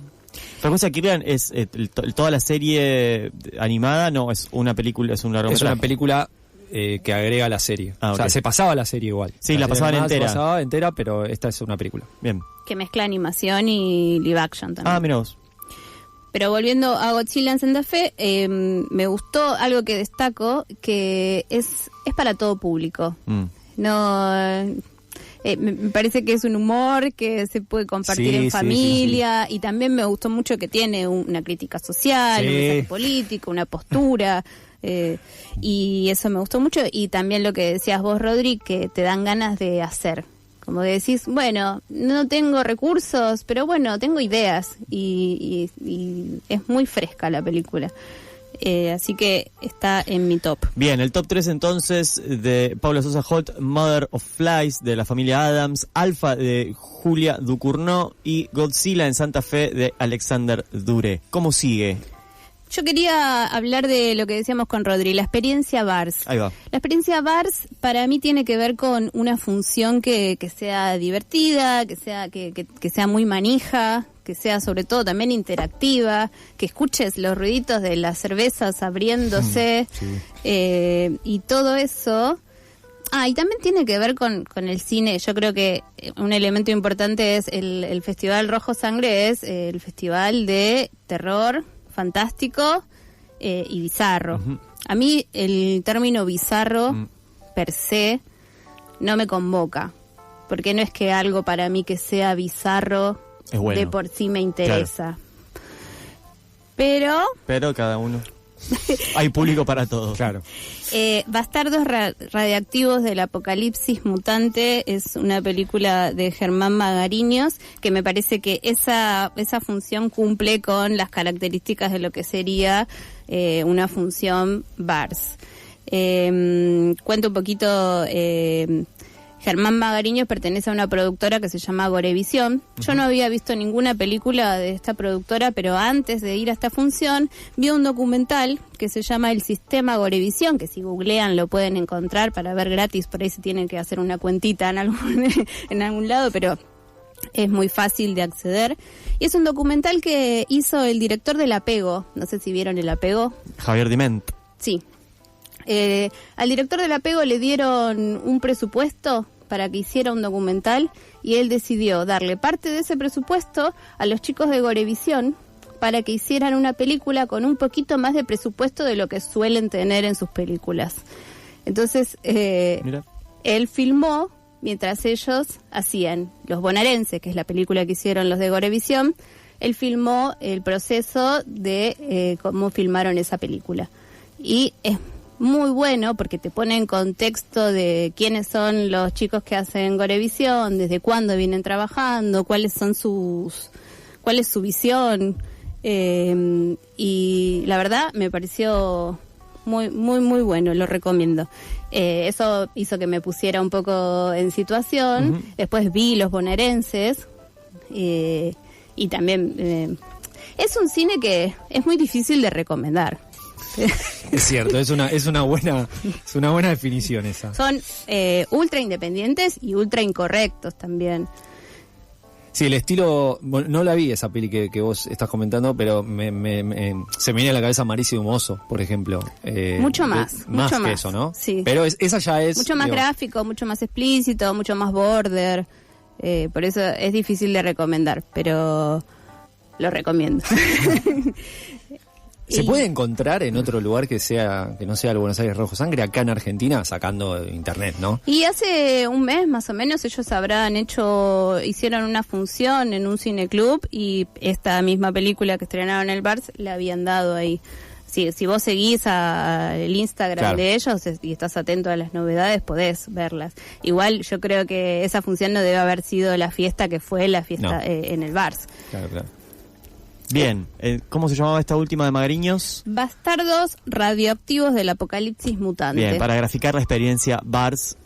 Frecuencia Kirlian es toda la serie animada, no, es una película, es un largometraje. Es una película que agrega la serie. O sea, se pasaba la serie igual. Sí, la pasaban entera. Se pasaba entera, pero esta es una película. Bien. Que mezcla animación y live action también. Mira vos. Pero volviendo a Godzilla en Santa Fe, me gustó algo que destaco, que es para todo público. No... me parece que es un humor que se puede compartir en familia, y también me gustó mucho que tiene una crítica social, un mensaje político, una postura, y eso me gustó mucho. Y también lo que decías vos, Rodri, que te dan ganas de hacer, como que decís, bueno, no tengo recursos, pero bueno, tengo ideas, y es muy fresca la película. Así que está en mi top. Bien, el top 3 entonces de Paula Sosa Holt, Mother of Flies de la familia Adams, Alpha de Julia Ducournau y Godzilla en Santa Fe de Alexander Duré. ¿Cómo sigue? Yo quería hablar de lo que decíamos con Rodri, la experiencia Bars. Ahí va. La experiencia Bars para mí tiene que ver con una función que sea divertida, que sea muy manija, que sea sobre todo también interactiva, que escuches los ruiditos de las cervezas abriéndose, y todo eso. Y también tiene que ver con el cine. Yo creo que un elemento importante es el Festival Rojo Sangre, es el festival de terror fantástico y bizarro. A mí el término bizarro per se no me convoca, porque no es que algo para mí que sea bizarro es bueno, de por sí me interesa. Claro. Pero cada uno. Hay público para todo. Claro. Bastardos Radiactivos del Apocalipsis Mutante es una película de Germán Magariños que me parece que esa función cumple con las características de lo que sería una función Bars. Cuento un poquito. Germán Magariños pertenece a una productora que se llama Gorevisión. Yo no había visto ninguna película de esta productora, pero antes de ir a esta función vi un documental que se llama El Sistema Gorevisión, que si googlean lo pueden encontrar para ver gratis, por ahí se tienen que hacer una cuentita en algún lado, pero es muy fácil de acceder. Y es un documental que hizo el director del Apego. No sé si vieron El Apego. Javier Diment. Sí. Al director del apego le dieron un presupuesto para que hiciera un documental y él decidió darle parte de ese presupuesto a los chicos de Gorevisión para que hicieran una película con un poquito más de presupuesto de lo que suelen tener en sus películas. Entonces, él filmó mientras ellos hacían Los Bonaerenses, que es la película que hicieron los de Gorevisión. Él filmó el proceso de cómo filmaron esa película. Y es muy bueno porque te pone en contexto de quiénes son los chicos que hacen Gorevisión, desde cuándo vienen trabajando, cuál es su visión, y la verdad me pareció muy muy muy bueno, lo recomiendo. Eso hizo que me pusiera un poco en situación. Después vi Los Bonaerenses y también es un cine que es muy difícil de recomendar. Es cierto, es una buena definición esa. Son ultra independientes y ultra incorrectos también. Sí, el estilo, bueno, no la vi esa peli que vos estás comentando, pero se me viene a la cabeza Maricio Mozo, por ejemplo. Mucho más. Más mucho que más, eso, ¿no? Sí. Pero esa ya es... Mucho más gráfico, mucho más explícito, mucho más border. Por eso es difícil de recomendar, pero lo recomiendo. ¿Se puede encontrar en otro lugar que no sea el Buenos Aires Rojo Sangre, acá en Argentina, sacando internet, ¿no? Y hace un mes más o menos ellos hicieron una función en un cineclub y esta misma película que estrenaron en el Bars la habían dado ahí. Si vos seguís el Instagram de ellos y estás atento a las novedades, podés verlas. Igual yo creo que esa función no debe haber sido la fiesta que fue la fiesta en el Bars. Claro. Bien, ¿cómo se llamaba esta última de Magariños? Bastardos radioactivos del apocalipsis mutante. Bien, para graficar la experiencia Bars,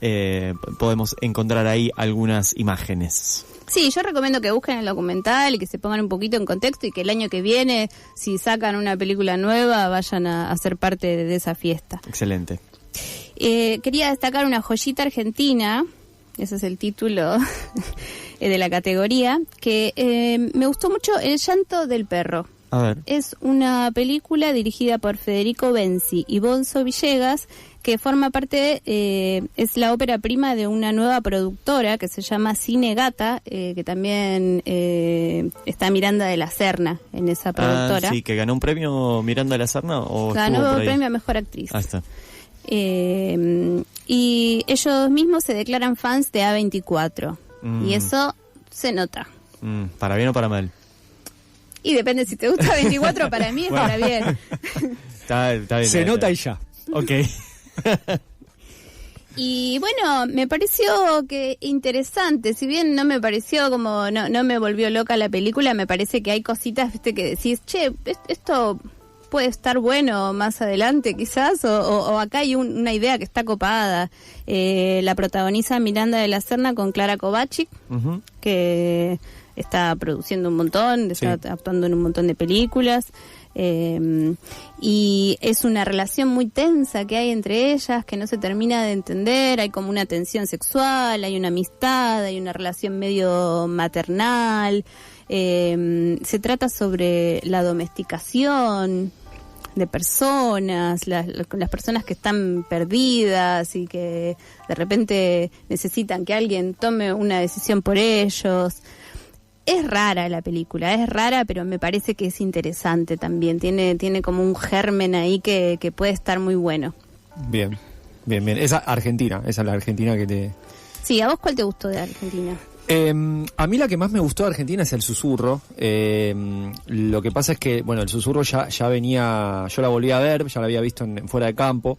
podemos encontrar ahí algunas imágenes. Sí, yo recomiendo que busquen el documental y que se pongan un poquito en contexto y que el año que viene, si sacan una película nueva, vayan a ser parte de esa fiesta. Excelente. Quería destacar una joyita argentina, ese es el título de la categoría, que me gustó mucho, El llanto del perro. A ver. Es una película dirigida por Federico Benzi y Bonzo Villegas, que forma parte, es la ópera prima de una nueva productora que se llama Cine Gata, que también está Miranda de la Serna en esa productora. Sí, que ganó un premio Miranda de la Serna. Ganó un premio a Mejor Actriz. Ahí está. Y ellos mismos se declaran fans de A24. Y eso se nota. ¿Para bien o para mal? Y depende si te gusta 24, para mí es para bien. Está bien. Se nota y ya. Ok. Y bueno, me pareció que interesante, si bien no me pareció como, no me volvió loca la película, me parece que hay cositas, viste, que decís, che, esto puede estar bueno más adelante quizás, o acá hay una idea que está copada. La protagoniza Miranda de la Serna con Clara Kovacic, que está produciendo un montón, está actuando en un montón de películas. Y es una relación muy tensa que hay entre ellas, que no se termina de entender, hay como una tensión sexual, hay una amistad, hay una relación medio maternal. Se trata sobre la domesticación de personas, las personas que están perdidas y que de repente necesitan que alguien tome una decisión por ellos. Es rara la película, es rara, pero me parece que es interesante también. Tiene como un germen ahí que puede estar muy bueno. Bien. Esa es la Argentina que te... Sí, ¿a vos cuál te gustó de Argentina? A mí la que más me gustó de Argentina es El Susurro. Lo que pasa es que, bueno, El Susurro ya venía, yo la volví a ver, ya la había visto en Fuera de Campo.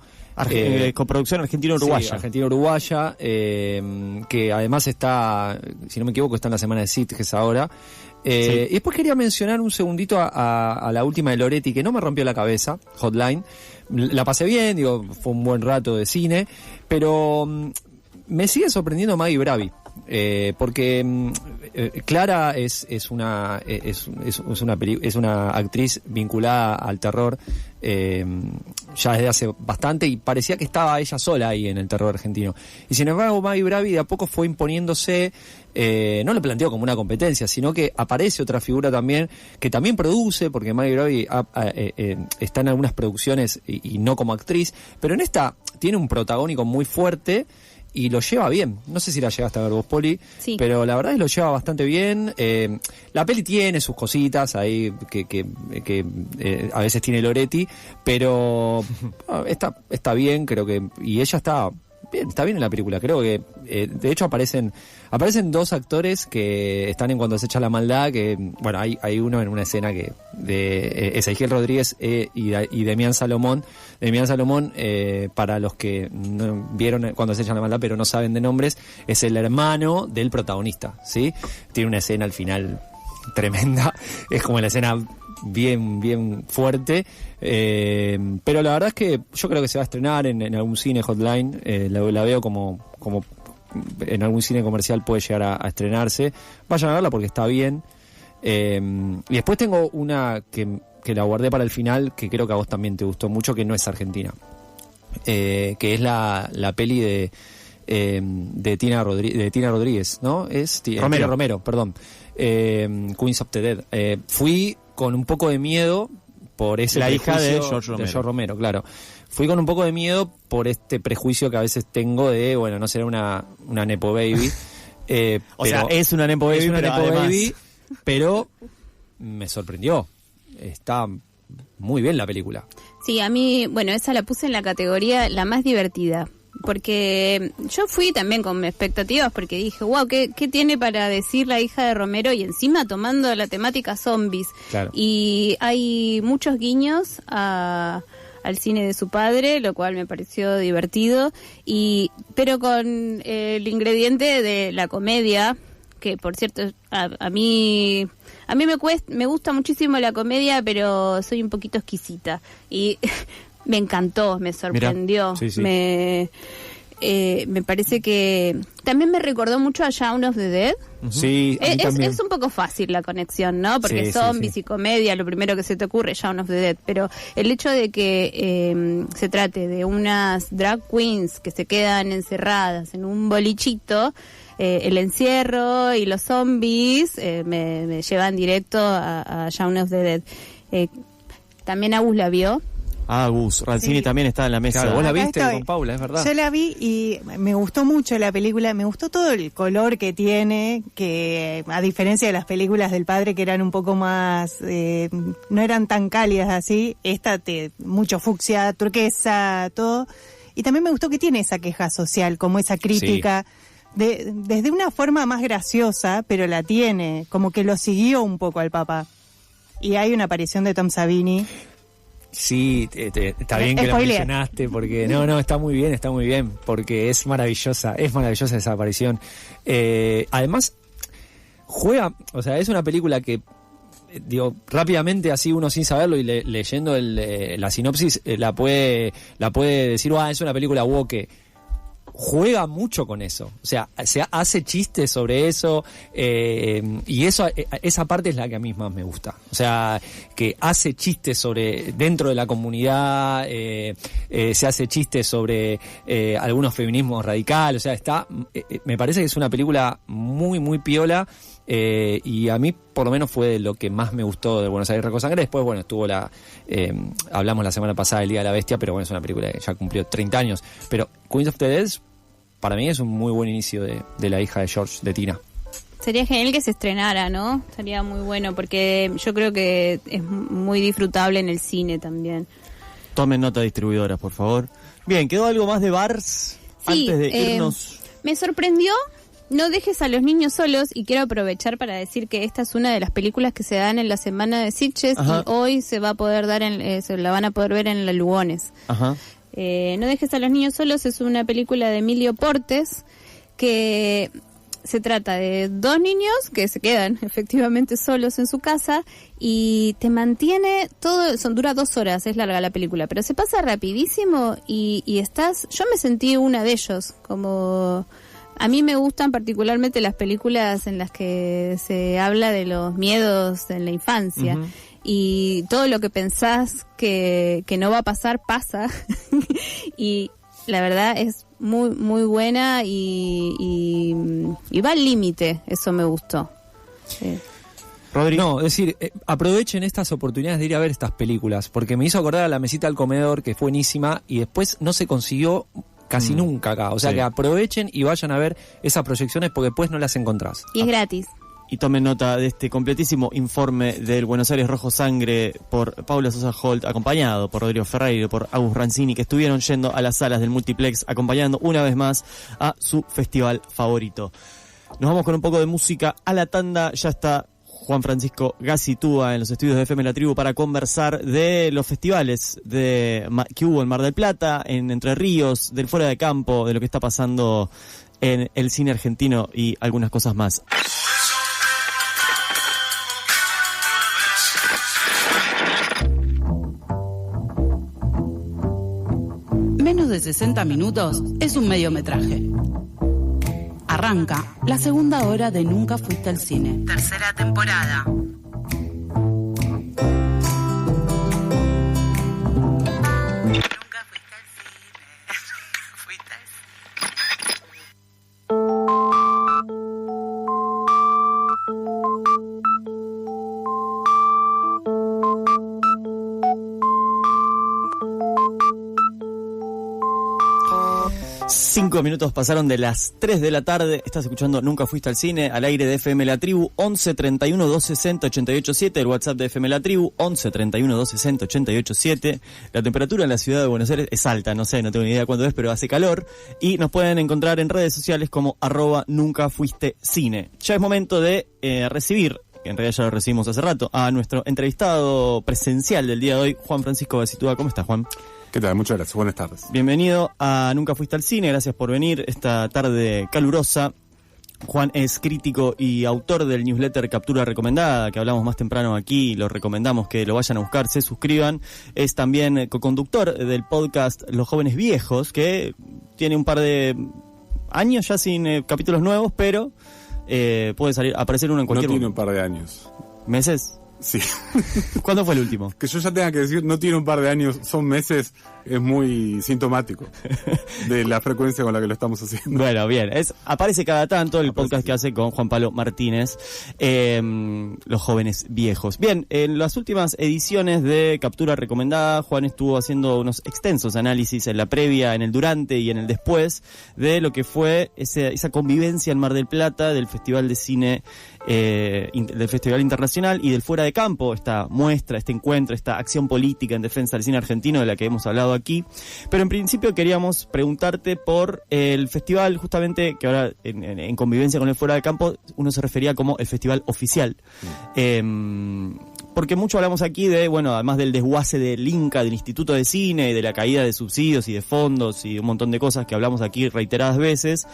Coproducción argentino-uruguaya. Sí, argentino-uruguaya, que además está, si no me equivoco, está en la semana de Sitges ahora. Y después quería mencionar un segundito a la última de Loretti, que no me rompió la cabeza, Hotline. La pasé bien, digo, fue un buen rato de cine, pero me sigue sorprendiendo Maggie Bravi. porque Clara es una actriz vinculada al terror ya desde hace bastante, y parecía que estaba ella sola ahí en el terror argentino. Y sin embargo, Maggie Bravi de a poco fue imponiéndose. No lo planteo como una competencia, sino que aparece otra figura también, que también produce, porque Maggie Bravi está en algunas producciones y no como actriz, pero en esta tiene un protagónico muy fuerte y lo lleva bien. No sé si la llegaste a ver vos, Poli, sí, pero la verdad es que lo lleva bastante bien. La peli tiene sus cositas ahí que a veces tiene Loretti, pero está bien, creo que, y ella está bien en la película. Creo que de hecho aparecen dos actores que están en Cuando se echa la maldad, que bueno, hay uno en una escena que de Ezequiel Rodríguez y Demián Salomón. Demián Salomón, para los que no vieron Cuando se echa la maldad pero no saben de nombres, es el hermano del protagonista, ¿sí? Tiene una escena al final tremenda, es como la escena bien fuerte, pero la verdad es que yo creo que se va a estrenar en algún cine Hotline. La veo como en algún cine comercial puede llegar a estrenarse. Vayan a verla porque está bien. Y después tengo una que la guardé para el final, que creo que a vos también te gustó mucho, que no es argentina, que es la peli de Tina Rodríguez, ¿no? Es Tina Romero, perdón. Queens of the Dead. Fui con un poco de miedo por ese la hija de George Romero, claro. Fui con un poco de miedo por este prejuicio que a veces tengo de, bueno, no será una nepo baby. O sea, es una nepo baby, pero me sorprendió. Está muy bien la película. Sí, a mí, bueno, esa la puse en la categoría la más divertida. Porque yo fui también con expectativas, porque dije, wow, ¿qué tiene para decir la hija de Romero? Y encima tomando la temática zombies. Claro. Y hay muchos guiños al cine de su padre, lo cual me pareció divertido, pero con el ingrediente de la comedia, que por cierto a mí me gusta muchísimo la comedia, pero soy un poquito exquisita y me encantó, me sorprendió. Mirá, sí. Me parece que también me recordó mucho a Shaun of the Dead. Sí, es un poco fácil la conexión, ¿no? Porque zombies y comedia, lo primero que se te ocurre es Shaun of the Dead, pero el hecho de que se trate de unas drag queens que se quedan encerradas en un bolichito, el encierro y los zombies me llevan directo a Shaun of the Dead. También Agus la vio. Gus, Rancini también está en la mesa. Claro, vos la viste con Paula, es verdad. Yo la vi y me gustó mucho la película, me gustó todo el color que tiene, que a diferencia de las películas del padre que eran un poco más, no eran tan cálidas así, esta mucho fucsia, turquesa, todo. Y también me gustó que tiene esa queja social, como esa crítica, desde una forma más graciosa, pero la tiene, como que lo siguió un poco al papá. Y hay una aparición de Tom Savini. Sí, está bien que la mencionaste, porque no, está muy bien, porque es maravillosa esa aparición. Además, juega, o sea, es una película que, digo, rápidamente así uno sin saberlo y leyendo la sinopsis, la puede decir, es una película woke. Juega mucho con eso, o sea, se hace chistes sobre eso, y esa parte es la que a mí más me gusta, o sea, que hace chistes sobre dentro de la comunidad, se hace chistes sobre algunos feminismos radicales, o sea, me parece que es una película muy piola, y a mí por lo menos fue de lo que más me gustó de Buenos Aires Rojo Sangre. Después, bueno, estuvo hablamos la semana pasada del Día de la Bestia, pero bueno, es una película que ya cumplió 30 años, pero Queens of the Dead para mí es un muy buen inicio de la hija de George, de Tina. Sería genial que se estrenara, ¿no? Sería muy bueno, porque yo creo que es muy disfrutable en el cine también. Tomen nota, distribuidoras, por favor. Bien, ¿quedó algo más de Bars antes de irnos? Me sorprendió No dejes a los niños solos, y quiero aprovechar para decir que esta es una de las películas que se dan en la semana de Sitges. Ajá. Y hoy se va a poder dar, se la van a poder ver en la Lugones. Ajá. No dejes a los niños solos es una película de Emilio Portes que se trata de dos niños que se quedan efectivamente solos en su casa y te mantiene todo, dura 2 horas, es larga la película, pero se pasa rapidísimo y estás, yo me sentí una de ellos, como A mí me gustan particularmente las películas en las que se habla de los miedos en la infancia. Uh-huh. Y todo lo que pensás que no va a pasar, pasa. Y la verdad es muy muy buena y va al límite. Eso me gustó. Sí. Rodrigo. No, es decir, aprovechen estas oportunidades de ir a ver estas películas, porque me hizo acordar a La mesita del comedor, que fue buenísima, y después no se consiguió casi nunca acá. O sea, que aprovechen y vayan a ver esas proyecciones, porque después no las encontrás. Y es gratis. Y tomen nota de este completísimo informe del Buenos Aires Rojo Sangre por Paula Sosa Holt, acompañado por Rodrigo Ferreira y por Agus Rancini, que estuvieron yendo a las salas del Multiplex, acompañando una vez más a su festival favorito. Nos vamos con un poco de música a la tanda. Ya está Juan Francisco Gacitúa en los estudios de FM La Tribu para conversar de los festivales que hubo en Mar del Plata, en Entre Ríos, del fuera de campo, de lo que está pasando en el cine argentino y algunas cosas más. Menos de 60 minutos es un mediometraje. Arranca la segunda hora de Nunca Fuiste al Cine. Tercera temporada. Cinco minutos pasaron de las 3 de la tarde. Estás escuchando Nunca Fuiste al Cine, al aire de FM La Tribu, 11 31 260 887, el WhatsApp de FM La Tribu, 11 31 260 887. La temperatura en la ciudad de Buenos Aires es alta, no sé, no tengo ni idea cuándo es, pero hace calor. Y nos pueden encontrar en redes sociales como @NuncaFuisteCine. Ya es momento de recibir, que en realidad ya lo recibimos hace rato, a nuestro entrevistado presencial del día de hoy, Juan Francisco Gacitúa. ¿Cómo estás, Juan? ¿Qué tal? Muchas gracias. Buenas tardes. Bienvenido a Nunca Fuiste al Cine. Gracias por venir esta tarde calurosa. Juan es crítico y autor del newsletter Captura Recomendada, que hablamos más temprano aquí. Lo recomendamos que lo vayan a buscar, se suscriban. Es también coconductor del podcast Los Jóvenes Viejos, que tiene un par de años ya sin capítulos nuevos, pero puede aparecer uno en cualquier momento. No tiene un par de años. ¿Meses? Sí. ¿Cuándo fue el último? Que yo ya tenga que decir, no tiene un par de años, son meses, es muy sintomático de la frecuencia con la que lo estamos haciendo. Bueno, bien, aparece cada tanto el podcast que hace con Juan Pablo Martínez, Los Jóvenes Viejos. Bien, en las últimas ediciones de Captura Recomendada, Juan estuvo haciendo unos extensos análisis en la previa, en el durante y en el después de lo que fue esa convivencia en Mar del Plata del Festival de Cine, del Festival Internacional y del Fuera de Campo, esta muestra, este encuentro, esta acción política en defensa del cine argentino de la que hemos hablado aquí. Pero en principio queríamos preguntarte por el festival, justamente, que ahora en convivencia con el Fuera de Campo uno se refería como el festival oficial. Porque mucho hablamos aquí de, bueno, además del desguace del Inca, del Instituto de Cine, y de la caída de subsidios y de fondos y un montón de cosas que hablamos aquí reiteradas veces,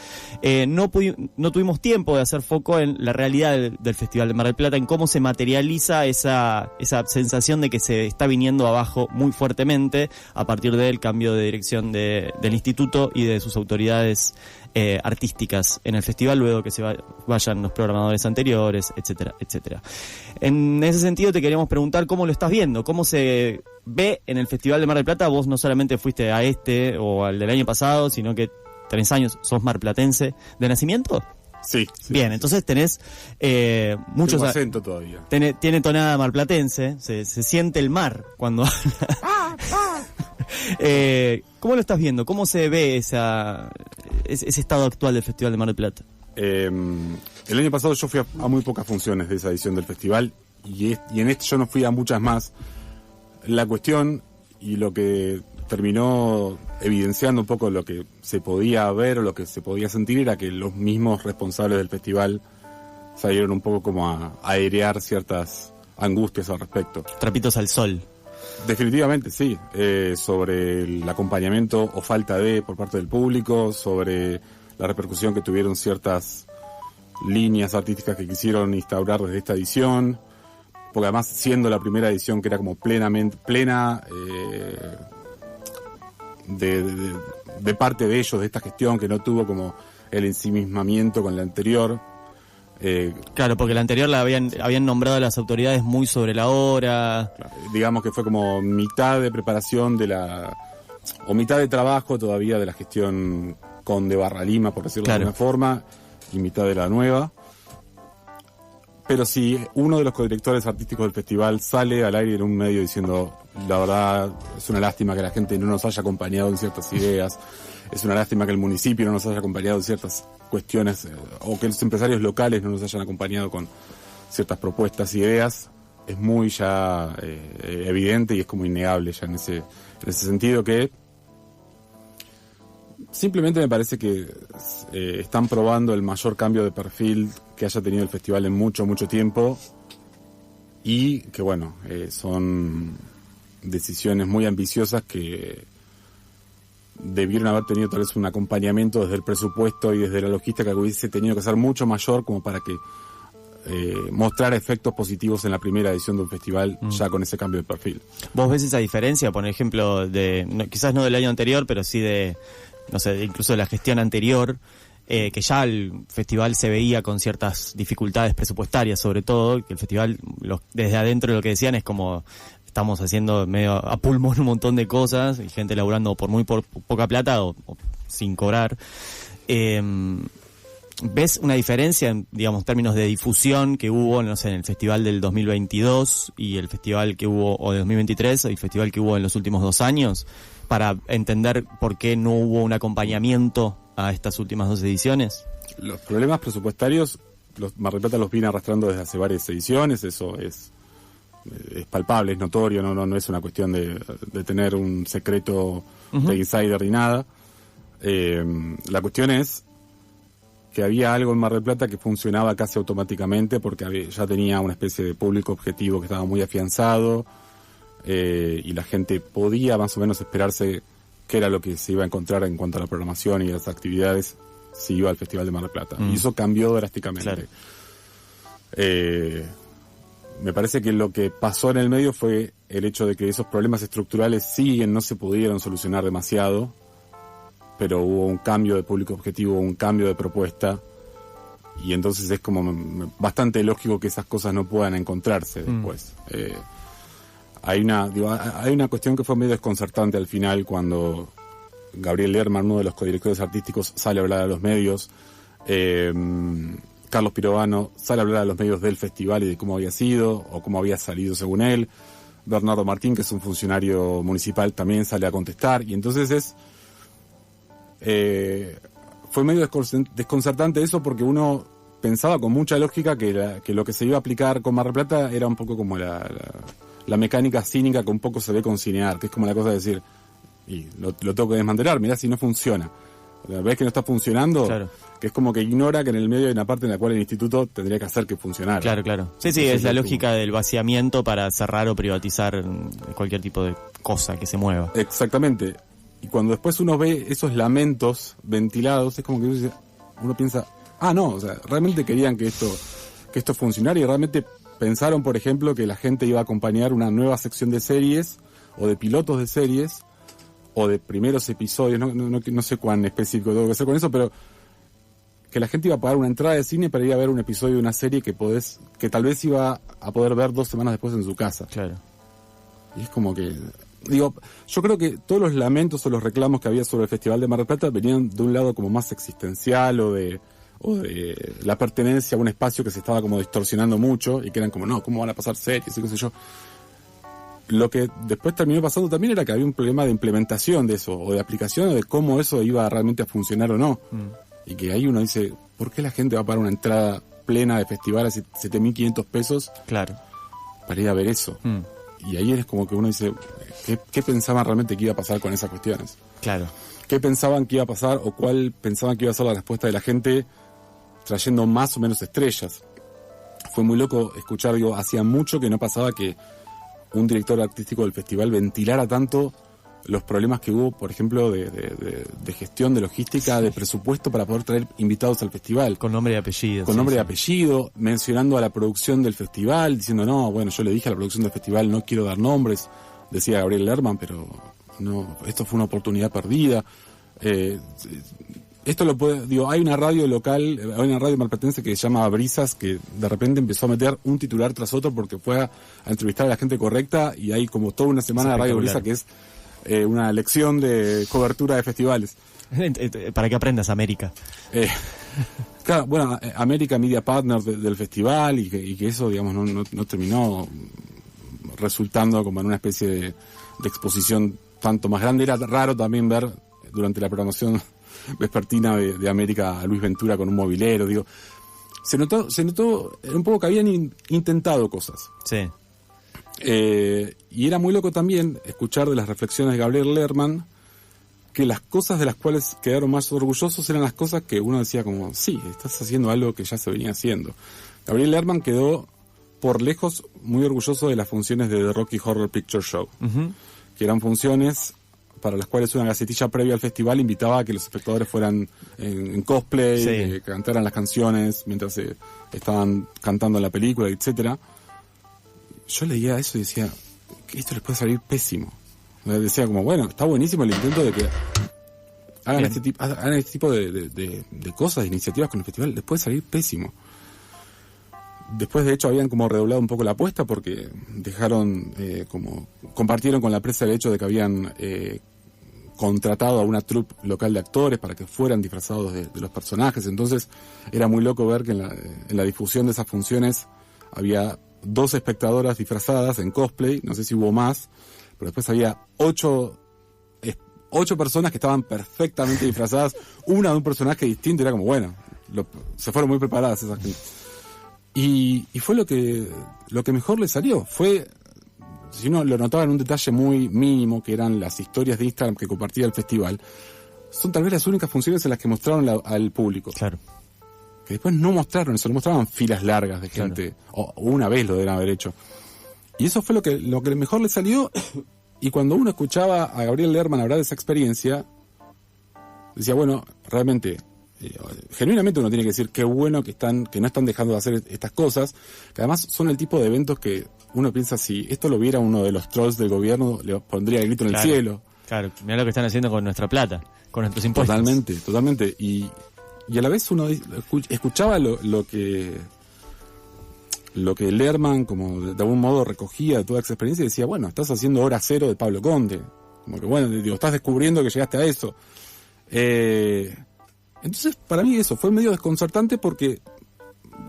no tuvimos tiempo de hacer foco en la realidad del Festival de Mar del Plata, en cómo se materializa esa sensación de que se está viniendo abajo muy fuertemente a partir del cambio de dirección del instituto y de sus autoridades artísticas en el festival, luego que se vayan los programadores anteriores, etcétera, etcétera. En ese sentido te queríamos preguntar cómo lo estás viendo, cómo se ve en el Festival de Mar del Plata. Vos no solamente fuiste a este o al del año pasado, sino que 3 años sos marplatense de nacimiento. Sí. Bien, entonces tenés muchos... Tengo acento todavía. Tiene tonada marplatense, se siente el mar cuando habla. ¿Cómo lo estás viendo? ¿Cómo se ve ese estado actual del Festival de Mar del Plata? El año pasado yo fui a muy pocas funciones de esa edición del festival y en este yo no fui a muchas más. La cuestión y lo que terminó evidenciando un poco lo que se podía ver o lo que se podía sentir era que los mismos responsables del festival salieron un poco como a airear ciertas angustias al respecto. Trapitos al sol. Definitivamente, sí. Sobre el acompañamiento o falta de por parte del público, sobre la repercusión que tuvieron ciertas líneas artísticas que quisieron instaurar desde esta edición, porque además siendo la primera edición que era como plena de parte de ellos, de esta gestión que no tuvo como el ensimismamiento con la anterior. Claro, porque la anterior la habían nombrado a las autoridades muy sobre la hora. Digamos que fue como mitad de preparación o mitad de trabajo todavía de la gestión Conde / Lima, por decirlo de alguna forma, y mitad de la nueva. Pero si uno de los codirectores artísticos del festival sale al aire en un medio diciendo, la verdad, es una lástima que la gente no nos haya acompañado en ciertas ideas, es una lástima que el municipio no nos haya acompañado en ciertas cuestiones, o que los empresarios locales no nos hayan acompañado con ciertas propuestas e ideas, es muy ya evidente y es como innegable ya en ese sentido que simplemente me parece que están probando el mayor cambio de perfil que haya tenido el festival en mucho tiempo, y que bueno, son decisiones muy ambiciosas que debieron haber tenido tal vez un acompañamiento desde el presupuesto y desde la logística que hubiese tenido que ser mucho mayor como para que mostrar efectos positivos en la primera edición de un festival ya con ese cambio de perfil. ¿Vos ves esa diferencia, por ejemplo, quizás no del año anterior, pero sí de, no sé, incluso de la gestión anterior, que ya el festival se veía con ciertas dificultades presupuestarias, sobre todo, que el festival, desde adentro lo que decían es como estamos haciendo medio a pulmón un montón de cosas y gente laburando por poca plata o sin cobrar. ¿Ves una diferencia en, digamos, términos de difusión que hubo, no sé, en el festival del 2022 y el festival que hubo, o de 2023, o el festival que hubo en los últimos 2 años, para entender por qué no hubo un acompañamiento a estas últimas 2 ediciones? Los problemas presupuestarios, Mar del Plata los viene arrastrando desde hace varias ediciones, eso es palpable, es notorio, no es una cuestión de tener un secreto de insider ni nada. La cuestión es que había algo en Mar del Plata que funcionaba casi automáticamente porque ya tenía una especie de público objetivo que estaba muy afianzado, y la gente podía más o menos esperarse qué era lo que se iba a encontrar en cuanto a la programación y las actividades si iba al Festival de Mar del Plata. Y eso cambió drásticamente. Claro. Me parece que lo que pasó en el medio fue el hecho de que esos problemas estructurales siguen, no se pudieron solucionar demasiado, pero hubo un cambio de público objetivo, un cambio de propuesta, y entonces es como bastante lógico que esas cosas no puedan encontrarse después. Hay una cuestión que fue medio desconcertante al final cuando Gabriel Lerman, uno de los codirectores artísticos, sale a hablar a los medios. Carlos Pirovano sale a hablar a los medios del festival y de cómo había sido o cómo había salido según él. Bernardo Martín, que es un funcionario municipal, también sale a contestar, y entonces fue medio desconcertante eso, porque uno pensaba con mucha lógica que lo que se iba a aplicar con Mar del Plata era un poco como la mecánica cínica que un poco se ve con Cinear, que es como la cosa de decir, y lo tengo que desmantelar, mirá si no funciona. ¿Ves que no está funcionando? Claro. Que es como que ignora que en el medio hay una parte en la cual el instituto tendría que hacer que funcionara. Claro. Sí, es la lógica del vaciamiento para cerrar o privatizar cualquier tipo de cosa que se mueva. Exactamente. Y cuando después uno ve esos lamentos ventilados, es como que uno piensa, o sea, realmente querían que esto funcionara, y realmente pensaron, por ejemplo, que la gente iba a acompañar una nueva sección de series o de pilotos de series o de primeros episodios, no sé cuán específico tengo que ser con eso, pero que la gente iba a pagar una entrada de cine para ir a ver un episodio de una serie que tal vez iba a poder ver 2 semanas después en su casa. Claro. Y es como que, yo creo que todos los lamentos o los reclamos que había sobre el Festival de Mar del Plata venían de un lado como más existencial o de la pertenencia a un espacio que se estaba como distorsionando mucho y que eran como, ¿cómo van a pasar series y qué sé yo? Lo que después terminó pasando también era que había un problema de implementación de eso, o de aplicación, o de cómo eso iba realmente a funcionar o no. Y que ahí uno dice, ¿por qué la gente va a pagar una entrada plena de festival a 7.500 pesos? Claro. Para ir a ver eso. Y ahí es como que uno dice, ¿qué pensaban realmente que iba a pasar con esas cuestiones? Claro. ¿Qué pensaban que iba a pasar o cuál pensaban que iba a ser la respuesta de la gente trayendo más o menos estrellas? Fue muy loco escuchar, hacía mucho que no pasaba que un director artístico del festival ventilara tanto los problemas que hubo, por ejemplo, de gestión, de logística, de presupuesto para poder traer invitados al festival. Con nombre y apellido. Con nombre y apellido, mencionando a la producción del festival, diciendo, yo le dije a la producción del festival, no quiero dar nombres, decía Gabriel Lerman, pero no, esto fue una oportunidad perdida. esto lo puede, digo, hay una radio local, hay una radio marplatense que se llama Brisas, que de repente empezó a meter un titular tras otro porque fue a entrevistar a la gente correcta, y hay como toda una semana de Radio Brisas que es una lección de cobertura de festivales. Para que aprendas, América. Claro, bueno, América Media Partner del festival, y que eso, digamos, no terminó resultando como en una especie de exposición tanto más grande. Era raro también ver durante la programación vespertina de América a Luis Ventura con un mobilero, digo. Se notó un poco que habían intentado cosas. Sí. Y era muy loco también escuchar de las reflexiones de Gabriel Lerman que las cosas de las cuales quedaron más orgullosos eran las cosas que uno decía como, sí, estás haciendo algo que ya se venía haciendo. Gabriel Lerman quedó por lejos muy orgulloso de las funciones de The Rocky Horror Picture Show, que eran funciones para las cuales una gacetilla previa al festival invitaba a que los espectadores fueran en cosplay, que cantaran las canciones mientras estaban cantando en la película, etcétera. Yo leía eso y decía que esto les puede salir pésimo. Decía como, bueno, está buenísimo el intento de que hagan este tipo de cosas, de iniciativas con el festival, les puede salir pésimo. Después, de hecho, habían como redoblado un poco la apuesta porque compartieron con la prensa el hecho de que habían contratado a una troupe local de actores para que fueran disfrazados de los personajes. Entonces era muy loco ver que en la difusión de esas funciones había 2 espectadoras disfrazadas en cosplay, no sé si hubo más, pero después había 8 personas que estaban perfectamente disfrazadas, una de un personaje distinto. Era como, bueno, se fueron muy preparadas esas gente. Y fue lo que mejor le salió. Fue, si uno lo notaba en un detalle muy mínimo, que eran las historias de Instagram que compartía el festival, son tal vez las únicas funciones en las que mostraron al público. Claro. Que después no mostraron eso, no mostraban filas largas de gente, o una vez lo deben haber hecho. Y eso fue lo que mejor le salió. Y cuando uno escuchaba a Gabriel Lerman hablar de esa experiencia, decía, bueno, realmente, genuinamente uno tiene que decir qué bueno que no están dejando de hacer estas cosas, que además son el tipo de eventos que uno piensa, si esto lo viera uno de los trolls del gobierno, le pondría el grito en el cielo. Claro, mirá lo que están haciendo con nuestra plata, con nuestros impuestos. Totalmente. Y a la vez uno escuchaba lo que Lerman, como de algún modo recogía de toda esa experiencia, y decía, bueno, estás haciendo hora cero de Pablo Conde. Como que, bueno, digo, estás descubriendo que llegaste a eso. Entonces, para mí eso fue medio desconcertante porque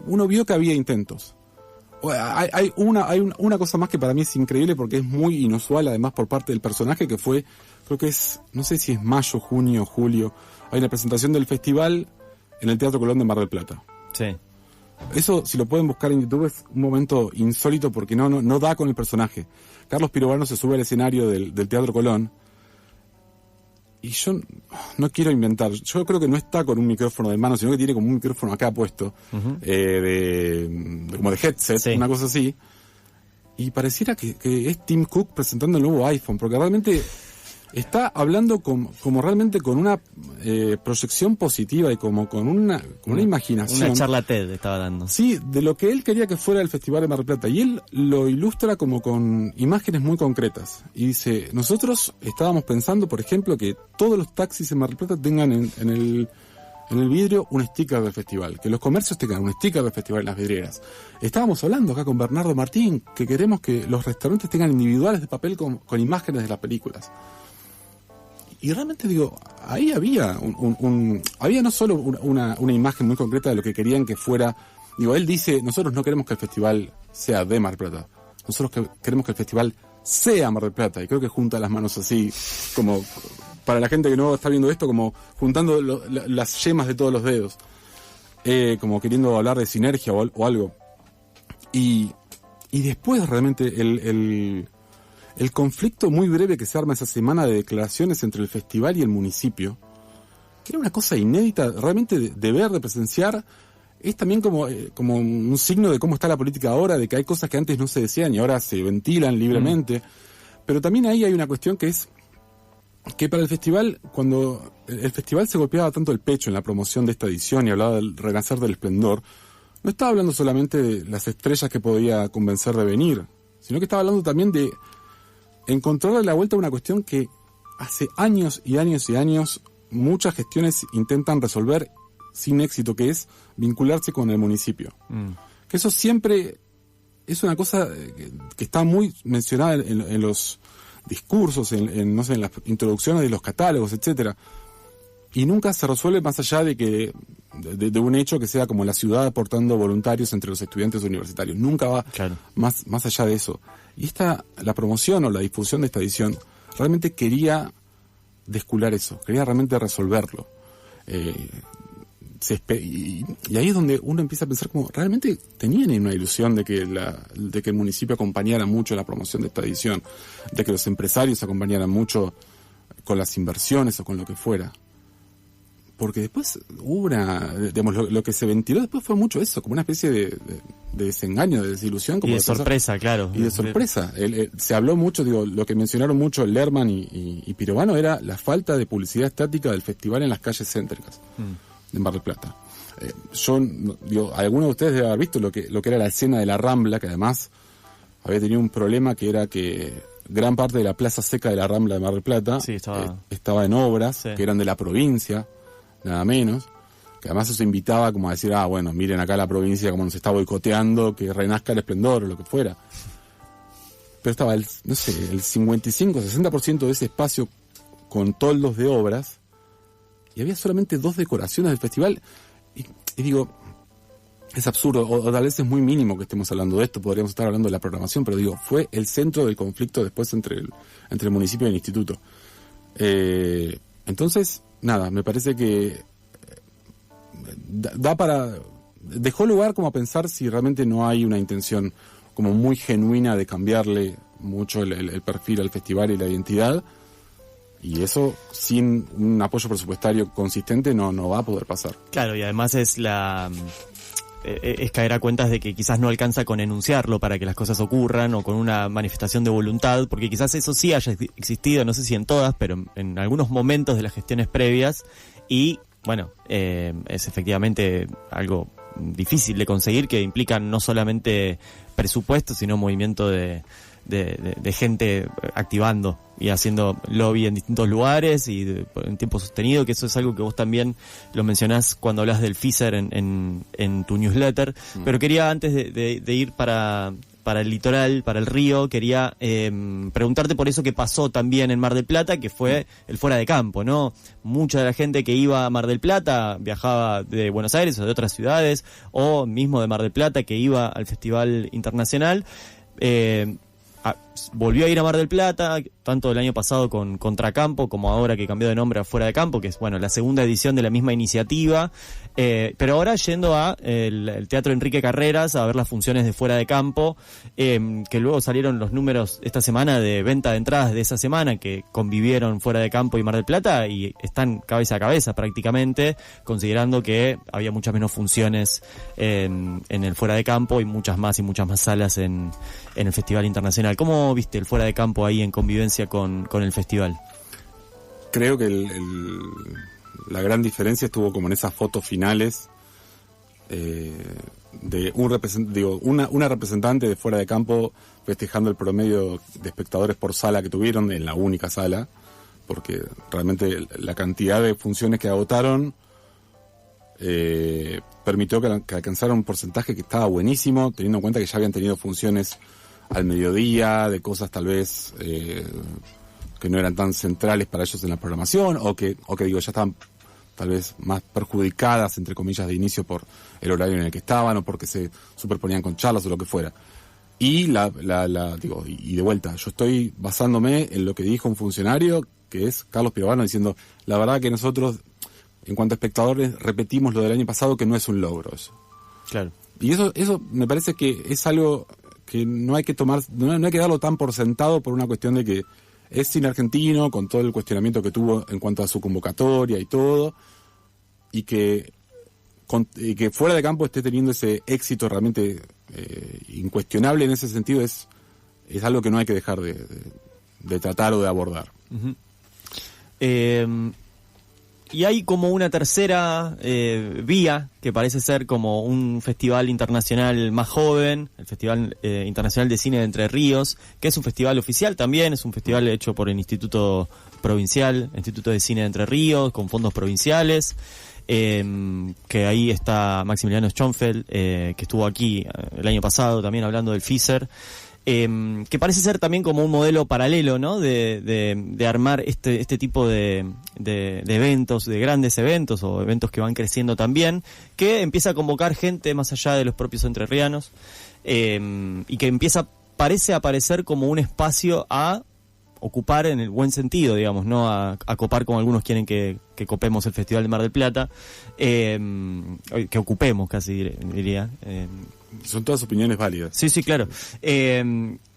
uno vio que había intentos. Hay una cosa más que para mí es increíble porque es muy inusual, además, por parte del personaje, que fue, creo que es, no sé si es mayo, junio, julio, hay una presentación del festival en el Teatro Colón de Mar del Plata. Sí. Eso, si lo pueden buscar en YouTube, es un momento insólito porque no da con el personaje. Carlos Pirovano se sube al escenario del Teatro Colón y yo no quiero inventar. Yo creo que no está con un micrófono de mano, sino que tiene como un micrófono acá puesto, como de headset, una cosa así. Y pareciera que es Tim Cook presentando el nuevo iPhone, porque realmente está hablando como realmente con una proyección positiva y como con una imaginación. Una charla TED estaba dando. Sí, de lo que él quería que fuera el Festival de Mar del Plata. Y él lo ilustra como con imágenes muy concretas. Y dice, nosotros estábamos pensando, por ejemplo, que todos los taxis en Mar del Plata tengan en el vidrio un sticker del festival. Que los comercios tengan un sticker del festival en las vidrieras. Estábamos hablando acá con Bernardo Martín, que queremos que los restaurantes tengan individuales de papel con imágenes de las películas. Y realmente digo, ahí había había no solo una imagen muy concreta de lo que querían que fuera. Digo, él dice, nosotros no queremos que el festival sea de Mar del Plata, nosotros queremos que el festival sea Mar del Plata. Y creo que junta las manos así, como para la gente que no está viendo esto, como juntando las yemas de todos los dedos, como queriendo hablar de sinergia o algo. Y después realmente el conflicto muy breve que se arma esa semana de declaraciones entre el festival y el municipio, que era una cosa inédita realmente de ver, de presenciar, es también como un signo de cómo está la política ahora, de que hay cosas que antes no se decían y ahora se ventilan libremente. Pero también ahí hay una cuestión que es que para el festival, cuando el festival se golpeaba tanto el pecho en la promoción de esta edición y hablaba del renacer del esplendor, no estaba hablando solamente de las estrellas que podía convencer de venir, sino que estaba hablando también de encontrarle la vuelta a una cuestión que hace años y años y años muchas gestiones intentan resolver sin éxito, que es vincularse con el municipio. Que eso siempre es una cosa que está muy mencionada en los discursos, no sé, en las introducciones de los catálogos, etcétera, y nunca se resuelve más allá de un hecho que sea como la ciudad aportando voluntarios entre los estudiantes universitarios. Nunca va más allá de eso. Y la promoción o la difusión de esta edición realmente quería descular eso, quería realmente resolverlo. Y ahí es donde uno empieza a pensar como realmente tenían una ilusión de que el municipio acompañara mucho la promoción de esta edición, de que los empresarios acompañaran mucho con las inversiones o con lo que fuera. Porque después hubo lo que se ventiló después fue mucho eso, como una especie de desengaño, de desilusión. Como y de sorpresa, claro. Y de sorpresa. Se habló mucho, lo que mencionaron mucho Lerman y Pirovano era la falta de publicidad estática del festival en las calles céntricas de Mar del Plata. Algunos de ustedes deben haber visto lo que era la escena de la Rambla, que además había tenido un problema que era que gran parte de la plaza seca de la Rambla de Mar del Plata estaba en obras que eran de la provincia, nada menos, que además eso invitaba como a decir, bueno, miren acá la provincia como nos está boicoteando, que renazca el esplendor o lo que fuera. Pero estaba el 55-60% de ese espacio con toldos de obras y había solamente 2 decoraciones del festival y digo, es absurdo, o tal vez es muy mínimo que estemos hablando de esto, podríamos estar hablando de la programación, pero digo, fue el centro del conflicto después entre el municipio y el instituto. Entonces, nada, me parece que dejó lugar como a pensar si realmente no hay una intención como muy genuina de cambiarle mucho el perfil al festival y la identidad, y eso sin un apoyo presupuestario consistente no va a poder pasar. Claro, y además es caer a cuentas de que quizás no alcanza con enunciarlo para que las cosas ocurran o con una manifestación de voluntad, porque quizás eso sí haya existido, no sé si en todas, pero en algunos momentos de las gestiones previas, y bueno, es efectivamente algo difícil de conseguir, que implica no solamente presupuesto, sino movimiento de gente activando y haciendo lobby en distintos lugares y en tiempo sostenido, que eso es algo que vos también lo mencionás cuando hablas del FISER en tu newsletter. Pero quería, antes de ir para el litoral, para el río, quería preguntarte por eso que pasó también en Mar del Plata, que fue el fuera de campo, ¿no? Mucha de la gente que iba a Mar del Plata viajaba de Buenos Aires o de otras ciudades, o mismo de Mar del Plata, que iba al Festival Internacional. Volvió a ir a Mar del Plata, tanto el año pasado con Contracampo como ahora que cambió de nombre a Fuera de Campo, que es la segunda edición de la misma iniciativa, pero ahora yendo a el Teatro Enrique Carreras a ver las funciones de Fuera de Campo, que luego salieron los números esta semana de venta de entradas de esa semana, que convivieron Fuera de Campo y Mar del Plata y están cabeza a cabeza prácticamente, considerando que había muchas menos funciones en el Fuera de Campo y muchas más salas en el Festival Internacional. ¿Cómo viste el Fuera de Campo ahí en convivencia con el festival? Creo que la gran diferencia estuvo como en esas fotos finales de una representante de Fuera de Campo festejando el promedio de espectadores por sala que tuvieron en la única sala, porque realmente la cantidad de funciones que agotaron permitió que alcanzara un porcentaje que estaba buenísimo, teniendo en cuenta que ya habían tenido funciones al mediodía, de cosas tal vez que no eran tan centrales para ellos en la programación, o que ya estaban tal vez más perjudicadas, entre comillas, de inicio por el horario en el que estaban, o porque se superponían con charlas o lo que fuera. Y y de vuelta, yo estoy basándome en lo que dijo un funcionario, que es Carlos Pirovano, diciendo, la verdad que nosotros, en cuanto a espectadores, repetimos lo del año pasado, que no es un logro eso. Claro. Y eso me parece que es algo que no hay que darlo tan por sentado por una cuestión de que es cine argentino, con todo el cuestionamiento que tuvo en cuanto a su convocatoria y todo, y que Fuera de Campo esté teniendo ese éxito realmente incuestionable en ese sentido es algo que no hay que dejar de tratar o de abordar. Y hay como una tercera vía, que parece ser como un festival internacional más joven, el Festival Internacional de Cine de Entre Ríos, que es un festival oficial también, es un festival hecho por el Instituto Provincial, Instituto de Cine de Entre Ríos, con fondos provinciales, que ahí está Maximiliano Schonfeld, que estuvo aquí el año pasado también hablando del FISER. Que parece ser también como un modelo paralelo, ¿no? De armar este tipo de eventos, de grandes eventos o eventos que van creciendo también, que empieza a convocar gente más allá de los propios entrerrianos, y que parece aparecer como un espacio a ocupar en el buen sentido, digamos, no a copar como algunos quieren que copemos el Festival de Mar del Plata, que ocupemos casi diría. Son todas opiniones válidas. Sí, claro.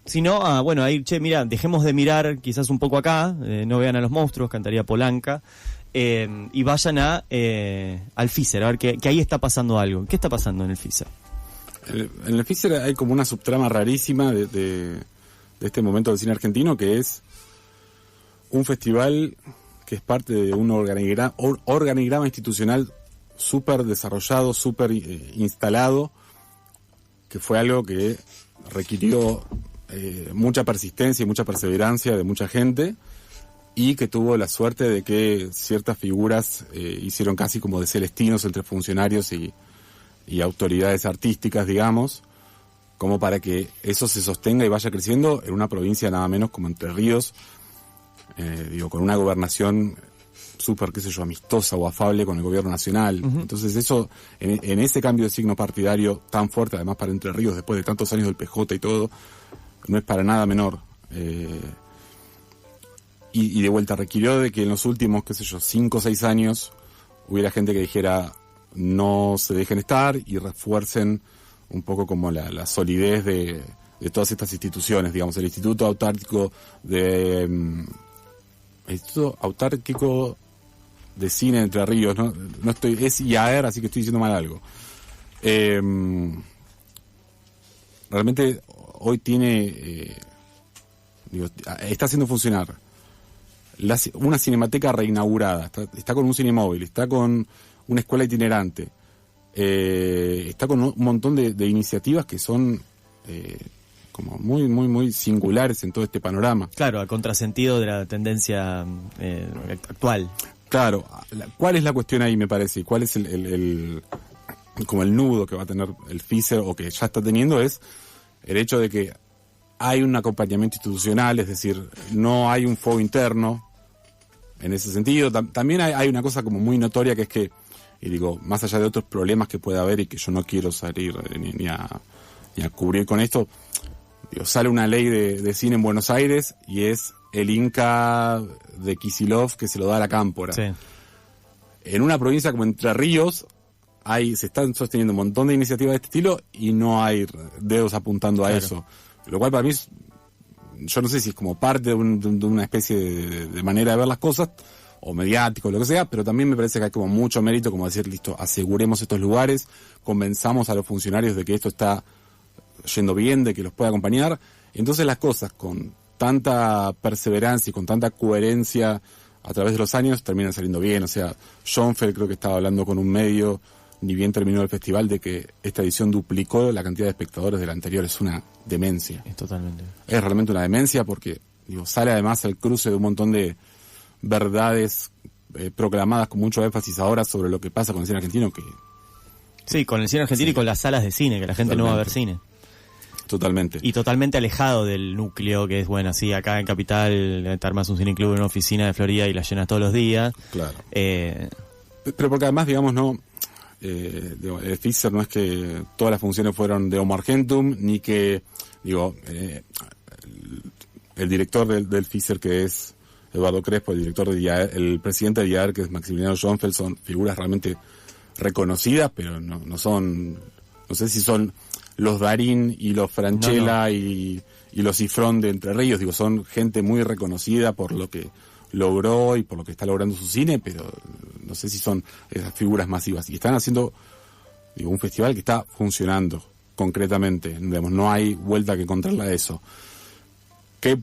Sino, bueno, ahí, mira, dejemos de mirar quizás un poco acá, no vean a los monstruos, cantaría Polanca, y vayan al FISER, a ver que ahí está pasando algo. ¿Qué está pasando en el FISER? En el FISER hay como una subtrama rarísima de este momento del cine argentino, que es un festival que es parte de un organigrama institucional súper desarrollado, súper instalado, que fue algo que requirió mucha persistencia y mucha perseverancia de mucha gente, y que tuvo la suerte de que ciertas figuras hicieron casi como de celestinos entre funcionarios y autoridades artísticas, digamos, como para que eso se sostenga y vaya creciendo en una provincia nada menos como Entre Ríos, con una gobernación súper, amistosa o afable con el gobierno nacional. Uh-huh. Entonces eso, en ese cambio de signo partidario tan fuerte, además para Entre Ríos, después de tantos años del PJ y todo, no es para nada menor. Y de vuelta, requirió de que en los últimos, 5 o 6 años, hubiera gente que dijera, no se dejen estar, y refuercen un poco como la solidez de todas estas instituciones, digamos, el Instituto Autárquico de Cine de Entre Ríos, no es IAER, así que estoy diciendo mal algo. Realmente hoy tiene, está haciendo funcionar una cinemateca reinaugurada, está con un cinemóvil, está con una escuela itinerante, está con un montón de iniciativas que son como muy, muy, muy singulares en todo este panorama. Claro, a contrasentido de la tendencia actual. Claro, ¿cuál es la cuestión ahí, me parece? ¿Cuál es como el nudo que va a tener el FISER, o que ya está teniendo? Es el hecho de que hay un acompañamiento institucional, es decir, no hay un fuego interno en ese sentido. También hay una cosa como muy notoria, que es que, y digo, más allá de otros problemas que pueda haber y que yo no quiero salir ni a cubrir con esto, sale una ley de cine en Buenos Aires y es el Inca de Kicillof que se lo da a la Cámpora. Sí. En una provincia como Entre Ríos se están sosteniendo un montón de iniciativas de este estilo y no hay dedos apuntando a eso. Lo cual para mí yo no sé si es como parte de una especie de manera de ver las cosas, o mediático, lo que sea, pero también me parece que hay como mucho mérito, como decir, listo, aseguremos estos lugares, convenzamos a los funcionarios de que esto está yendo bien, de que los puede acompañar. Entonces las cosas con tanta perseverancia y con tanta coherencia a través de los años terminan saliendo bien. O sea, Schonfeld creo que estaba hablando con un medio, ni bien terminó el festival, de que esta edición duplicó la cantidad de espectadores de la anterior. Es una demencia. Es realmente una demencia, porque sale además al cruce de un montón de verdades proclamadas con mucho énfasis ahora sobre lo que pasa con el cine argentino, que... Sí, con el cine argentino y con las salas de cine, que la gente no va a ver cine. Totalmente. Y totalmente alejado del núcleo, que es, bueno, sí, acá en Capital te armas un cineclub en una oficina de Florida y la llenas todos los días. Claro. Pero porque además, digamos, el FISER no es que todas las funciones fueron de Homo Argentum, ni que, el director del FISER, que es Eduardo Crespo, el director de IAER, el presidente de IAER, que es Maximiliano Schonfeld, son figuras realmente reconocidas, pero no son, no sé si son los Darín y los Franchella y los Cifrón de Entre Ríos. Son gente muy reconocida por lo que logró y por lo que está logrando su cine, pero no sé si son esas figuras masivas. Y están haciendo un festival que está funcionando concretamente, no hay vuelta que encontrarle a eso. ¿Qué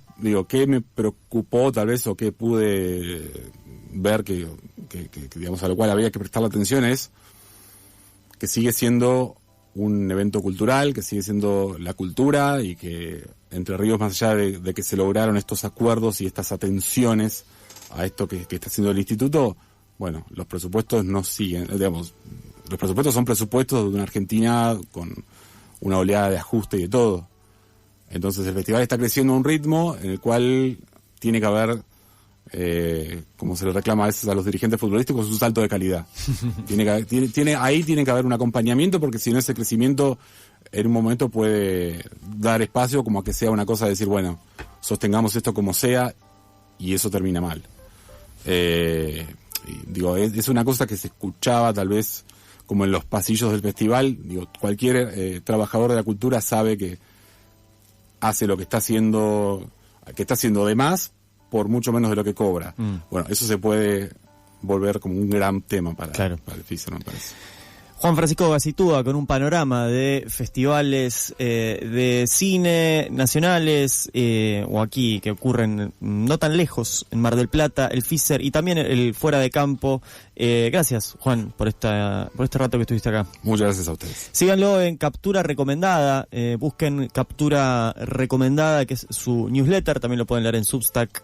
me preocupó tal vez, o qué pude ver que digamos a lo cual habría que prestarle atención es que sigue siendo un evento cultural, que sigue siendo la cultura y que Entre Ríos, más allá de que se lograron estos acuerdos y estas atenciones a esto que está haciendo el instituto, bueno, los presupuestos no siguen, digamos, los presupuestos son presupuestos de una Argentina con una oleada de ajuste y de todo. Entonces el festival está creciendo a un ritmo en el cual tiene que haber, como se le reclama a veces a los dirigentes futbolísticos, un salto de calidad. Ahí tiene que haber un acompañamiento, porque si no, ese crecimiento en un momento puede dar espacio como a que sea una cosa de decir, bueno, sostengamos esto como sea, y eso termina mal. Es una cosa que se escuchaba tal vez como en los pasillos del festival. Cualquier trabajador de la cultura sabe que hace lo que está haciendo de más por mucho menos de lo que cobra. Bueno, eso se puede volver como un gran tema para el FISER, me parece. Juan Francisco Gacitúa, con un panorama de festivales de cine nacionales o aquí que ocurren no tan lejos, en Mar del Plata, el FISER y también el Fuera de Campo. Gracias, Juan, por este rato que estuviste acá. Muchas gracias a ustedes. Síganlo en Captura Recomendada, busquen Captura Recomendada, que es su newsletter, también lo pueden leer en Substack.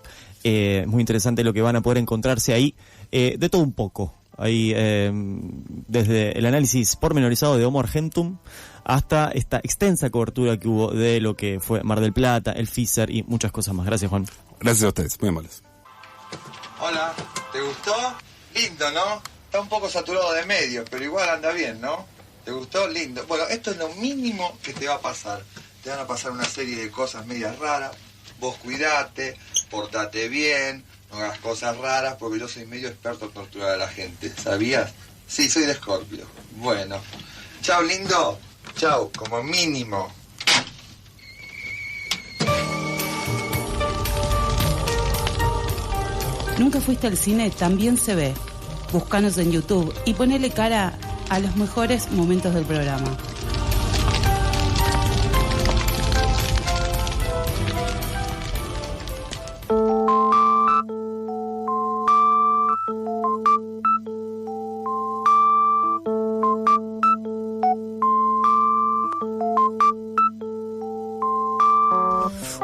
Muy interesante lo que van a poder encontrarse ahí, de todo un poco. Ahí, desde el análisis pormenorizado de Homo Argentum hasta esta extensa cobertura que hubo de lo que fue Mar del Plata, el FISER y muchas cosas más. Gracias, Juan. Gracias a ustedes, muy amables. Hola, ¿te gustó? Lindo, ¿no? Está un poco saturado de medios, pero igual anda bien, ¿no? ¿Te gustó? Lindo. Bueno, esto es lo mínimo que te va a pasar. Te van a pasar una serie de cosas medias raras. Vos cuidate, portate bien, no hagas cosas raras, porque yo soy medio experto en torturar a la gente, ¿sabías? Sí, soy de Escorpio. Bueno. Chao, lindo. Chao, como mínimo. ¿Nunca fuiste al cine? También se ve. Búscanos en YouTube y ponele cara a los mejores momentos del programa.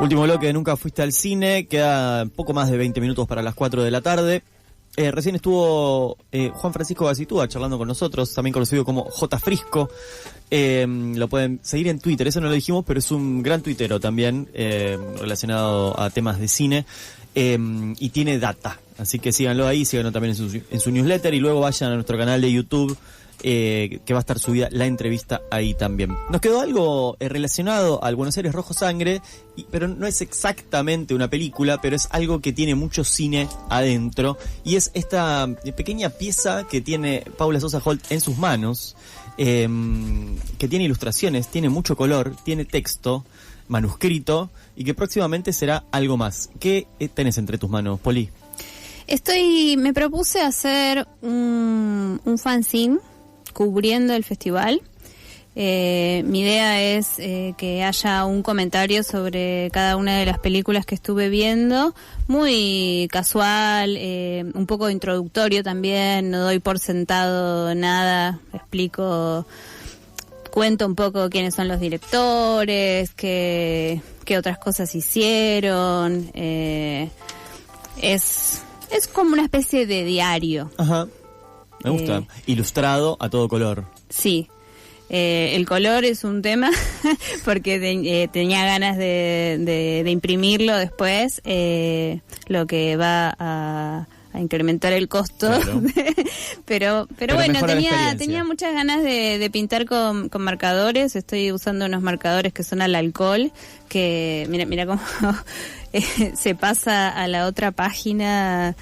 Último bloque de Nunca Fuiste al Cine, queda poco más de 20 minutos para las 4 de la tarde. Recién estuvo Juan Francisco Gacitúa charlando con nosotros, también conocido como J. Frisco. Lo pueden seguir en Twitter, eso no lo dijimos, pero es un gran tuitero también, relacionado a temas de cine, y tiene data. Así que síganlo ahí, síganlo también en su newsletter, y luego vayan a nuestro canal de YouTube, que va a estar subida la entrevista ahí también. Nos quedó algo relacionado al Buenos Aires Rojo Sangre, pero no es exactamente una película, pero es algo que tiene mucho cine adentro, y es esta pequeña pieza que tiene Paula Sosa Holt en sus manos, que tiene ilustraciones, tiene mucho color, tiene texto, manuscrito, y que próximamente será algo más. ¿Qué tenés entre tus manos, Poli? Me propuse hacer un fanzine cubriendo el festival. Mi idea es que haya un comentario sobre cada una de las películas que estuve viendo, muy casual, un poco introductorio también, no doy por sentado nada, cuento un poco quiénes son los directores, qué otras cosas hicieron, es como una especie de diario. Ajá. Me gusta. Ilustrado a todo color. Sí. El color es un tema porque tenía ganas de imprimirlo después, lo que va a incrementar el costo. Claro. pero bueno, tenía muchas ganas de pintar con marcadores. Estoy usando unos marcadores que son al alcohol, que mira cómo se pasa a la otra página.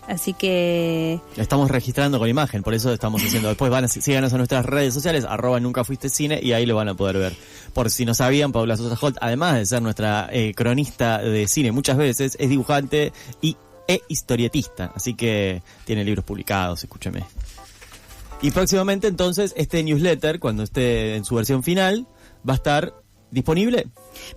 Así que estamos registrando con imagen, por eso estamos haciendo. Después síganos a nuestras redes sociales, @NuncaFuisteCine, y ahí lo van a poder ver. Por si no sabían, Paula Sosa Holt, además de ser nuestra cronista de cine muchas veces, es dibujante e historietista, así que tiene libros publicados, escúcheme. Y próximamente entonces este newsletter, cuando esté en su versión final, va a estar ¿Disponible?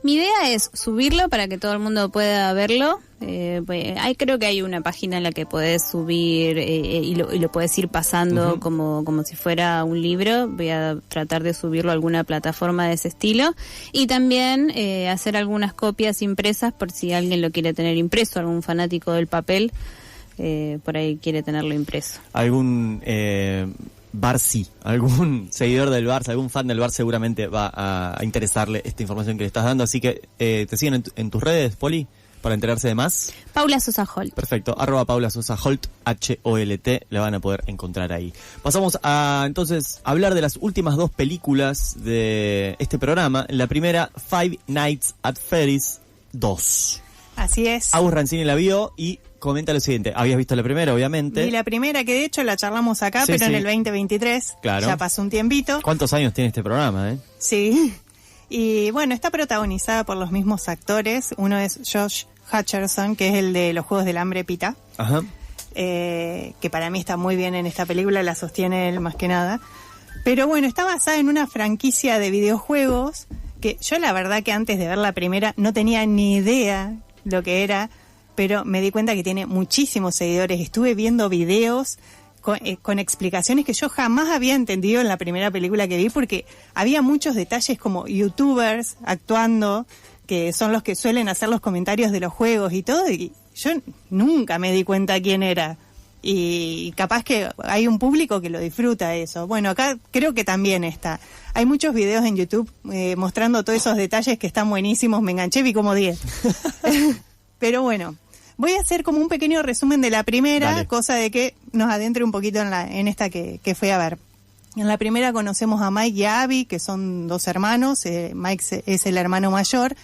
Mi idea es subirlo para que todo el mundo pueda verlo. Creo que hay una página en la que podés subir y lo podés ir pasando como si fuera un libro. Voy a tratar de subirlo a alguna plataforma de ese estilo. Y también hacer algunas copias impresas por si alguien lo quiere tener impreso, algún fanático del papel por ahí quiere tenerlo impreso. ¿Algún Barça, algún seguidor del Barça, algún fan del Barça seguramente va a interesarle esta información que le estás dando? Así que te siguen en tus redes, Poli, para enterarse de más. Paula Sosa Holt. Perfecto, @Paula Sosa Holt, HOLT, la van a poder encontrar ahí. Pasamos a entonces hablar de las últimas 2 películas de este programa. La primera, Five Nights at Freddy's 2. Así es. Agus Rancini la vio y comenta lo siguiente. Habías visto la primera, obviamente. Vi la primera, que de hecho la charlamos acá, pero en el 2023. Claro. Ya pasó un tiempito. ¿Cuántos años tiene este programa, Sí. Y bueno, está protagonizada por los mismos actores. Uno es Josh Hutcherson, que es el de los Juegos del Hambre, Pita. Ajá. Que para mí está muy bien en esta película, la sostiene él más que nada. Pero bueno, está basada en una franquicia de videojuegos que yo la verdad que antes de ver la primera no tenía ni idea lo que era, pero me di cuenta que tiene muchísimos seguidores. Estuve viendo videos con explicaciones que yo jamás había entendido en la primera película que vi, porque había muchos detalles como youtubers actuando, que son los que suelen hacer los comentarios de los juegos y todo, y yo nunca me di cuenta quién era. Y capaz que hay un público que lo disfruta eso. Bueno, acá creo que también está. Hay muchos videos en YouTube mostrando todos esos detalles que están buenísimos. Me enganché, vi como 10. Pero bueno, voy a hacer como un pequeño resumen de la primera. Dale. Cosa de que nos adentre un poquito en esta que fui a ver. En la primera conocemos a Mike y a Abby, que son 2 hermanos. Mike es el hermano mayor,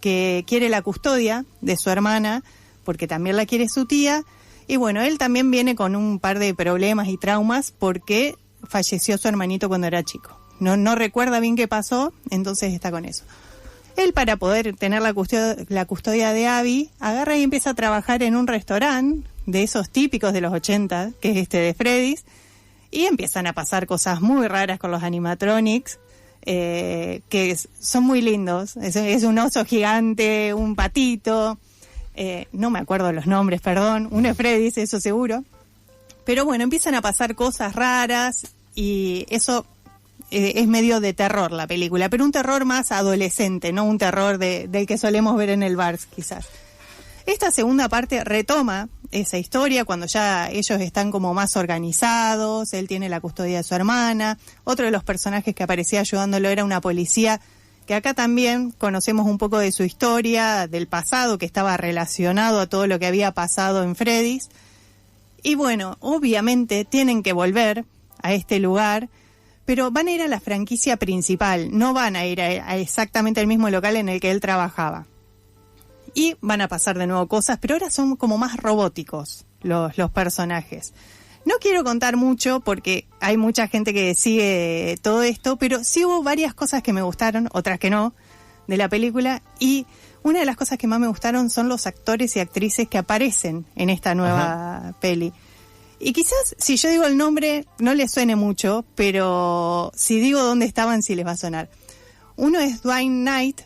que quiere la custodia de su hermana, porque también la quiere su tía. Y bueno, él también viene con un par de problemas y traumas porque falleció su hermanito cuando era chico. No recuerda bien qué pasó, entonces está con eso. Él, para poder tener la custodia de Abby, agarra y empieza a trabajar en un restaurante de esos típicos de los 80, que es este de Freddy's, y empiezan a pasar cosas muy raras con los animatronics, que son muy lindos. Es un oso gigante, un patito... no me acuerdo los nombres, perdón. Uno es Freddy's, eso seguro. Pero bueno, empiezan a pasar cosas raras y eso es medio de terror la película, pero un terror más adolescente, no un terror del que solemos ver en el bar, quizás. Esta segunda parte retoma esa historia cuando ya ellos están como más organizados, él tiene la custodia de su hermana, otro de los personajes que aparecía ayudándolo era una policía, que acá también conocemos un poco de su historia, del pasado, que estaba relacionado a todo lo que había pasado en Freddy's. Y bueno, obviamente tienen que volver a este lugar, pero van a ir a la franquicia principal, no van a ir a exactamente el mismo local en el que él trabajaba. Y van a pasar de nuevo cosas, pero ahora son como más robóticos los personajes. No quiero contar mucho porque hay mucha gente que sigue todo esto, pero sí hubo varias cosas que me gustaron, otras que no, de la película. Y una de las cosas que más me gustaron son los actores y actrices que aparecen en esta nueva peli. Y quizás si yo digo el nombre no les suene mucho, pero si digo dónde estaban sí les va a sonar. Uno es Wayne Knight,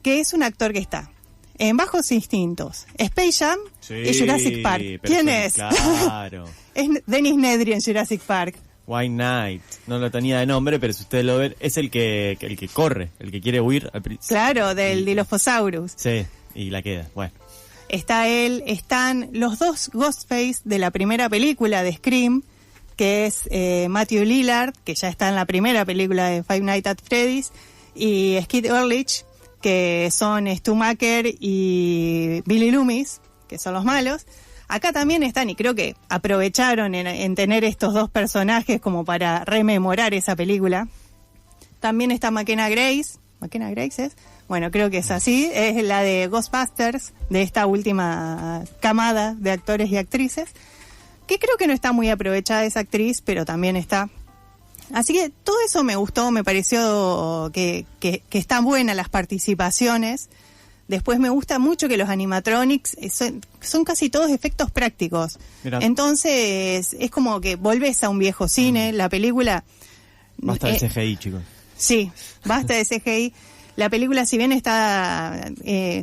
que es un actor que está en Bajos Instintos, Space Jam y Jurassic Park. ¿Quién es? Claro. Es Dennis Nedry en Jurassic Park. Wayne Knight, no lo tenía de nombre, pero si ustedes lo ven, es el que corre, el que quiere huir al principio. Claro, del Dilophosaurus. Sí, y la queda, bueno. Está él, están los 2 Ghostface de la primera película de Scream, que es Matthew Lillard, que ya está en la primera película de Five Nights at Freddy's, y Skid Ehrlich, que son Stu Macher y Billy Loomis, que son los malos. Acá también están, y creo que aprovecharon en tener estos 2 personajes como para rememorar esa película. También está McKenna Grace. ¿McKenna Grace es? Bueno, creo que es así. Es la de Ghostbusters, de esta última camada de actores y actrices, que creo que no está muy aprovechada esa actriz, pero también está. Así que todo eso me gustó, me pareció que están buenas las participaciones. Después me gusta mucho que los animatronics son casi todos efectos prácticos. Mirá. Entonces es como que volvés a un viejo cine, la película... Basta de CGI, chicos. Sí, basta de CGI. La película, si bien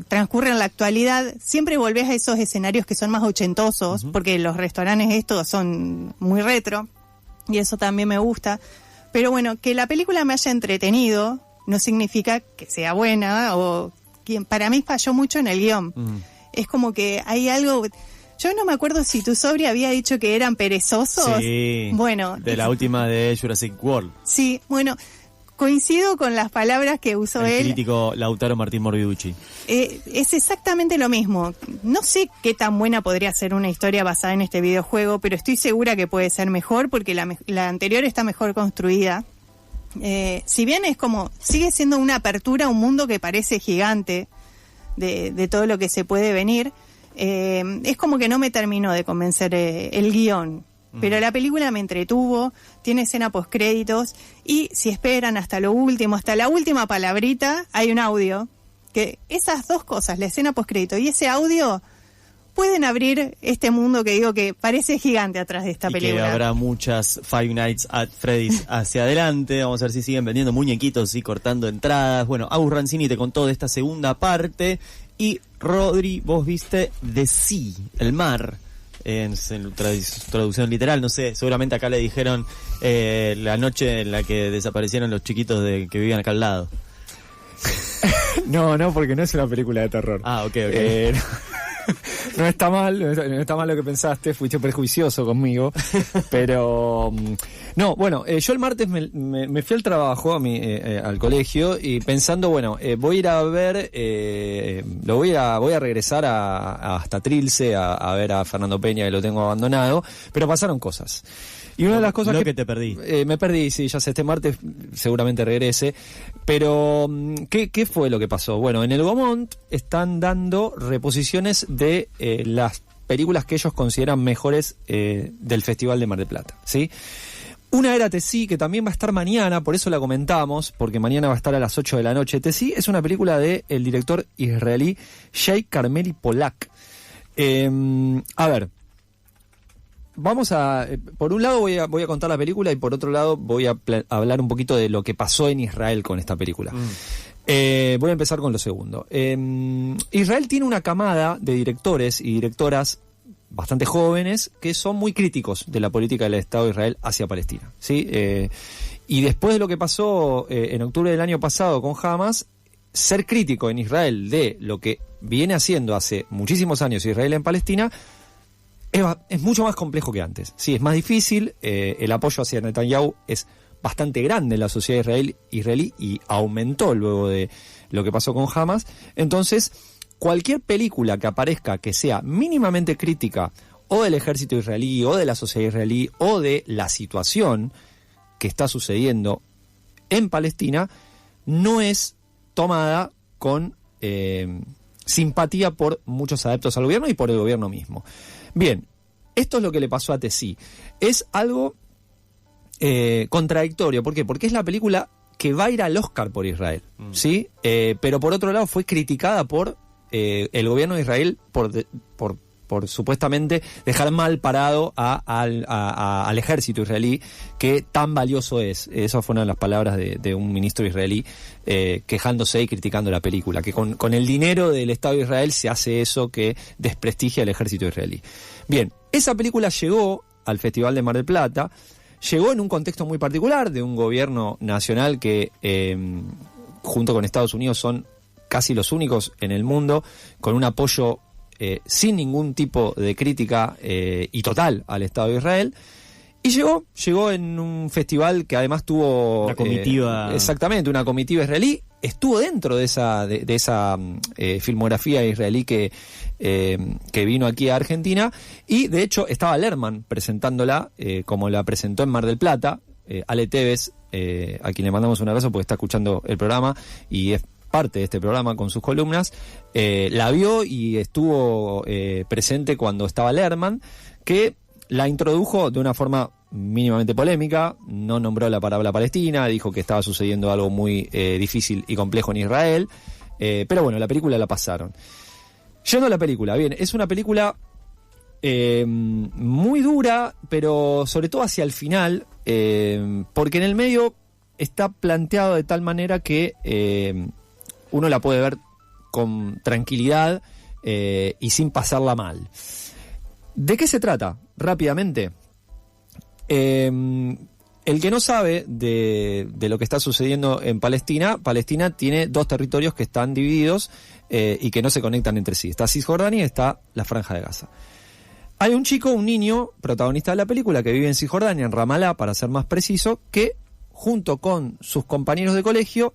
transcurre en la actualidad, siempre volvés a esos escenarios que son más ochentosos, porque los restaurantes estos son muy retro, y eso también me gusta. Pero bueno, que la película me haya entretenido no significa que sea buena, o que para mí falló mucho en el guión. Es como que hay algo... Yo no me acuerdo si tu sobria había dicho que eran perezosos. Sí, bueno, de la última de Jurassic World. Sí, bueno... Coincido con las palabras que usó el él. El crítico Lautaro Martín Morbiducci. Es exactamente lo mismo. No sé qué tan buena podría ser una historia basada en este videojuego, pero estoy segura que puede ser mejor porque la anterior está mejor construida. Si bien es como, sigue siendo una apertura a un mundo que parece gigante de todo lo que se puede venir, es como que no me terminó de convencer el guión. Pero la película me entretuvo, tiene escena postcréditos y si esperan hasta lo último, hasta la última palabrita, hay un audio. Que esas dos cosas, la escena postcrédito y ese audio, pueden abrir este mundo que digo que parece gigante atrás de esta película. Que habrá muchas Five Nights at Freddy's hacia adelante. Vamos a ver si siguen vendiendo muñequitos y cortando entradas. Bueno, Agus Rancini te contó de esta segunda parte. Y Rodri, vos viste The Sea, el mar. En traducción literal, no sé, seguramente acá le dijeron la noche en la que desaparecieron los chiquitos que vivían acá al lado. No, porque no es una película de terror. Ah, ok. No está mal lo que pensaste, fuiste prejuicioso conmigo, pero no, bueno, yo el martes me fui al trabajo, al colegio, y pensando, bueno, voy a ir a ver, voy a regresar hasta Trilce a ver a Fernando Peña, que lo tengo abandonado, pero pasaron cosas. Y una de las cosas que te perdí. Me perdí, sí, ya sé, este martes seguramente regrese. Pero, ¿qué fue lo que pasó? Bueno, en el Gaumont están dando reposiciones de las películas que ellos consideran mejores del Festival de Mar del Plata, ¿sí? Una era Tessie, que también va a estar mañana, por eso la comentamos, porque mañana va a estar a las 8 de la noche. Tessie es una película del director israelí Sheikh Carmeli Pollack. A ver... Vamos a, por un lado voy a contar la película y por otro lado voy a hablar un poquito de lo que pasó en Israel con esta película. Voy a empezar con lo segundo. Israel tiene una camada de directores y directoras bastante jóvenes que son muy críticos de la política del Estado de Israel hacia Palestina, ¿sí? Y después de lo que pasó en octubre del año pasado con Hamas, ser crítico en Israel de lo que viene haciendo hace muchísimos años Israel en Palestina es mucho más complejo que antes. Sí, es más difícil, el apoyo hacia Netanyahu es bastante grande en la sociedad israelí y aumentó luego de lo que pasó con Hamas. Entonces, cualquier película que aparezca que sea mínimamente crítica o del ejército israelí o de la sociedad israelí o de la situación que está sucediendo en Palestina, no es tomada con simpatía por muchos adeptos al gobierno y por el gobierno mismo. Bien, esto es lo que le pasó a Tessie. Es algo contradictorio. ¿Por qué? Porque es la película que va a ir al Oscar por Israel, ¿sí? Pero por otro lado fue criticada por el gobierno de Israel por supuestamente dejar mal parado al ejército israelí, que tan valioso es. Esas fueron las palabras de un ministro israelí quejándose y criticando la película, que con el dinero del Estado de Israel se hace eso que desprestigia al ejército israelí. Bien, esa película llegó al Festival de Mar del Plata, llegó en un contexto muy particular de un gobierno nacional que junto con Estados Unidos son casi los únicos en el mundo con un apoyo sin ningún tipo de crítica y total al Estado de Israel. Y llegó en un festival que además tuvo... Una comitiva... exactamente, una comitiva israelí. Estuvo dentro de esa filmografía israelí que vino aquí a Argentina. Y de hecho estaba Lerman presentándola, como la presentó en Mar del Plata. Ale Tevez, a quien le mandamos un abrazo porque está escuchando el programa y es parte de este programa con sus columnas, la vio y estuvo presente cuando estaba Lerman, que la introdujo de una forma mínimamente polémica, no nombró la palabra Palestina, dijo que estaba sucediendo algo muy difícil y complejo en Israel, pero bueno, la película la pasaron. Yendo a la película, bien, es una película muy dura, pero sobre todo hacia el final, porque en el medio está planteado de tal manera que uno la puede ver con tranquilidad y sin pasarla mal. ¿De qué se trata? Rápidamente. El que no sabe de lo que está sucediendo en Palestina, Palestina tiene 2 territorios que están divididos y que no se conectan entre sí. Está Cisjordania y está la Franja de Gaza. Hay un niño, protagonista de la película, que vive en Cisjordania, en Ramallah, para ser más preciso, que junto con sus compañeros de colegio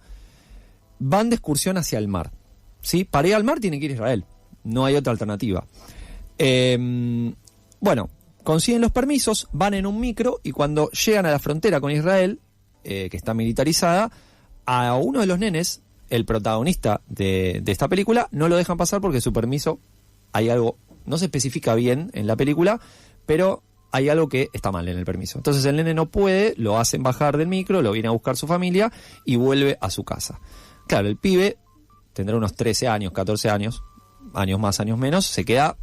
van de excursión hacia el mar. ¿Sí? Para ir al mar tiene que ir a Israel. No hay otra alternativa. Bueno, consiguen los permisos, van en un micro y cuando llegan a la frontera con Israel, que está militarizada, a uno de los nenes, el protagonista de esta película, no lo dejan pasar porque su permiso, hay algo, no se especifica bien en la película, pero hay algo que está mal en el permiso. Entonces el nene no puede, lo hacen bajar del micro, lo viene a buscar su familia y vuelve a su casa. Claro, el pibe tendrá unos 13 años, 14 años, años más, años menos, se queda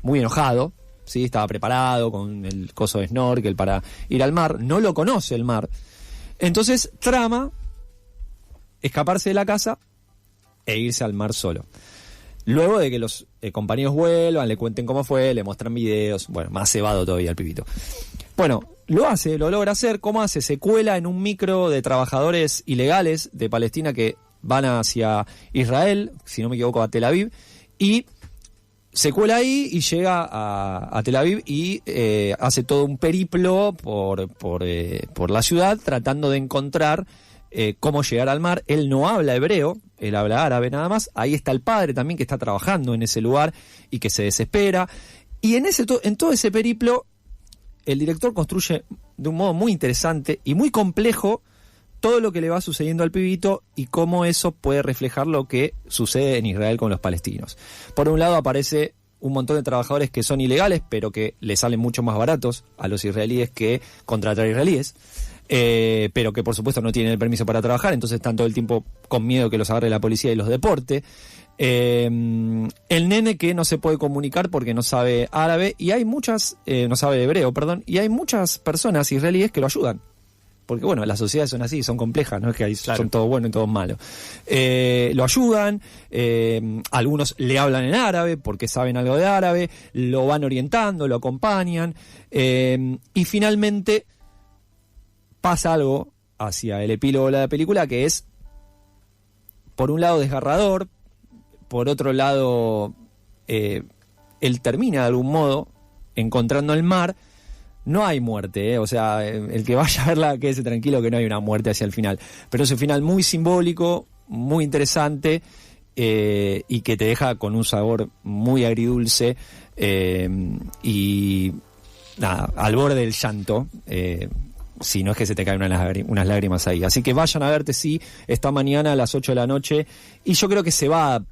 muy enojado, ¿sí? Estaba preparado con el coso de snorkel para ir al mar, no lo conoce el mar, entonces trama escaparse de la casa e irse al mar solo. Luego de que los compañeros vuelvan, le cuenten cómo fue, le muestran videos, bueno, más cebado todavía el pibito. Bueno, lo logra hacer, ¿cómo hace? Se cuela en un micro de trabajadores ilegales de Palestina que van hacia Israel, si no me equivoco a Tel Aviv, y se cuela ahí y llega a Tel Aviv y hace todo un periplo por la ciudad tratando de encontrar cómo llegar al mar. Él no habla hebreo, él habla árabe nada más. Ahí está el padre también que está trabajando en ese lugar y que se desespera. Y en todo ese periplo el director construye de un modo muy interesante y muy complejo todo lo que le va sucediendo al pibito y cómo eso puede reflejar lo que sucede en Israel con los palestinos. Por un lado aparece un montón de trabajadores que son ilegales, pero que le salen mucho más baratos a los israelíes que contratar israelíes, pero que por supuesto no tienen el permiso para trabajar, entonces están todo el tiempo con miedo que los agarre la policía y los deporte. El nene que no se puede comunicar porque no sabe árabe y hay muchas, no sabe hebreo, perdón, y hay muchas personas israelíes que lo ayudan. Porque bueno, las sociedades son así, son complejas, no es que hay, claro, son todos buenos y todos malos. Lo ayudan, algunos le hablan en árabe porque saben algo de árabe, lo van orientando, lo acompañan, y finalmente pasa algo hacia el epílogo de la película que es, por un lado, desgarrador, por otro lado, él termina de algún modo encontrando el mar. No hay muerte, o sea, el que vaya a verla quédese tranquilo que no hay una muerte hacia el final. Pero es un final muy simbólico, muy interesante y que te deja con un sabor muy agridulce y nada, al borde del llanto. Si no es que se te caen unas lágrimas ahí. Así que vayan a verte, sí, esta mañana a las 8 de la noche. Y yo creo que se va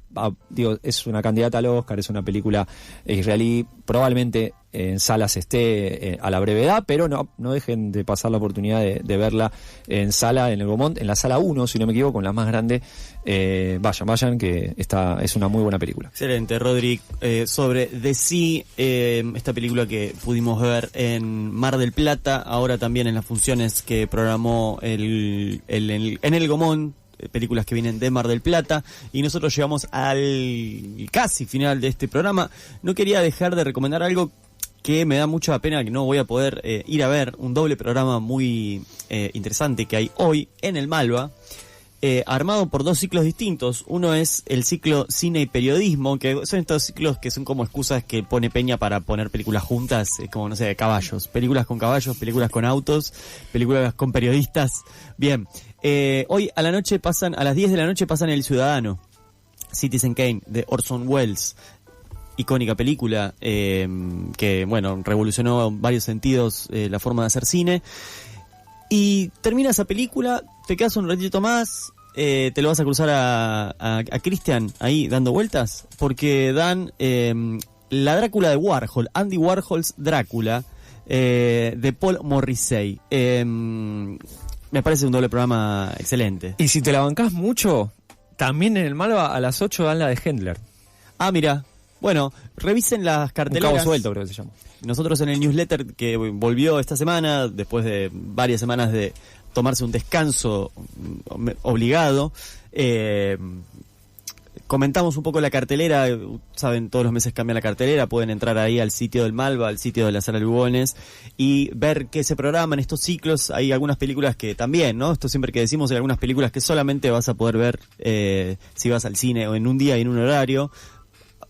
digo, es una candidata al Oscar, es una película israelí, probablemente en salas esté a la brevedad, pero no dejen de pasar la oportunidad de verla en sala, en el Gaumont, en la sala 1, si no me equivoco, en la más grande. Vayan, que es una muy buena película. Excelente, Rodri. Sobre The Sea, esta película que pudimos ver en Mar del Plata, ahora también en las funciones que programó en el Gaumont, películas que vienen de Mar del Plata, y nosotros llegamos al casi final de este programa. No quería dejar de recomendar algo que me da mucha pena que no voy a poder ir a ver, un doble programa muy interesante que hay hoy en el Malva, armado por dos ciclos distintos. Uno es el ciclo Cine y Periodismo, que son estos ciclos que son como excusas que pone Peña para poner películas juntas, como no sé, de caballos, películas con caballos, películas con autos, películas con periodistas. Bien, hoy a las 10 de la noche pasan El Ciudadano, Citizen Kane, de Orson Welles. Icónica película que, bueno, revolucionó en varios sentidos la forma de hacer cine. Y termina esa película, te quedas un ratito más, te lo vas a cruzar a Christian ahí dando vueltas, porque dan la Drácula de Warhol, Andy Warhol's Drácula, de Paul Morrissey. Me parece un doble programa excelente. Y si te la bancás mucho, también en el Malva a las 8 dan la de Hendler. Ah, mira. Bueno, revisen las carteleras. Un cabo suelto, creo que se llama. Nosotros en el newsletter que volvió esta semana, después de varias semanas de tomarse un descanso obligado. Comentamos un poco la cartelera, saben, todos los meses cambia la cartelera, pueden entrar ahí al sitio del Malva, al sitio de la Sala Lugones y ver qué se programan estos ciclos. Hay algunas películas que también, ¿no? Esto siempre que decimos, hay algunas películas que solamente vas a poder ver si vas al cine o en un día y en un horario.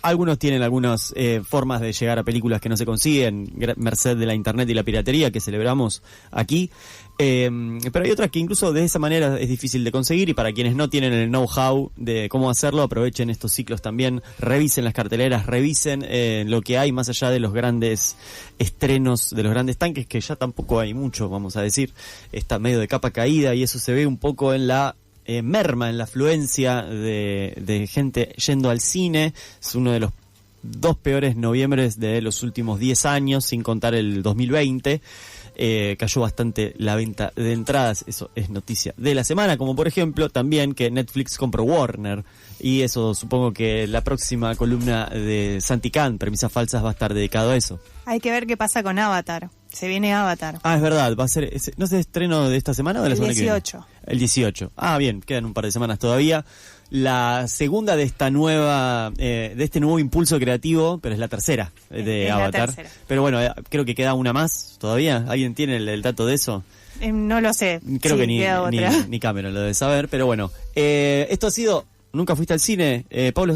Algunos tienen algunas formas de llegar a películas que no se consiguen, merced de la internet y la piratería que celebramos aquí. Pero hay otras que incluso de esa manera es difícil de conseguir, y para quienes no tienen el know-how de cómo hacerlo, aprovechen estos ciclos también, revisen las carteleras, revisen lo que hay más allá de los grandes estrenos, de los grandes tanques, que ya tampoco hay mucho, vamos a decir. Está medio de capa caída y eso se ve un poco en la merma, en la afluencia de gente yendo al cine. Es uno de los 2 peores noviembres de los últimos 10 años, sin contar el 2020. Cayó bastante la venta de entradas, eso es noticia de la semana, como por ejemplo también que Netflix compró Warner, y eso supongo que la próxima columna de Santi Khan, Premisas Falsas, va a estar dedicado a eso. Hay que ver qué pasa con Avatar. Se viene Avatar. Ah, es verdad, va a ser, ¿no es el estreno de esta semana o de la semana 18. que viene? El 18. Ah, bien, quedan un par de semanas todavía. La segunda de esta nueva, de este nuevo impulso creativo, pero es la tercera de Avatar. Pero bueno, creo que queda una más todavía. ¿Alguien tiene el dato de eso? No lo sé. Creo sí, que ni Cameron lo debe saber, pero bueno. Esto ha sido Nunca Fuiste al Cine. Pablo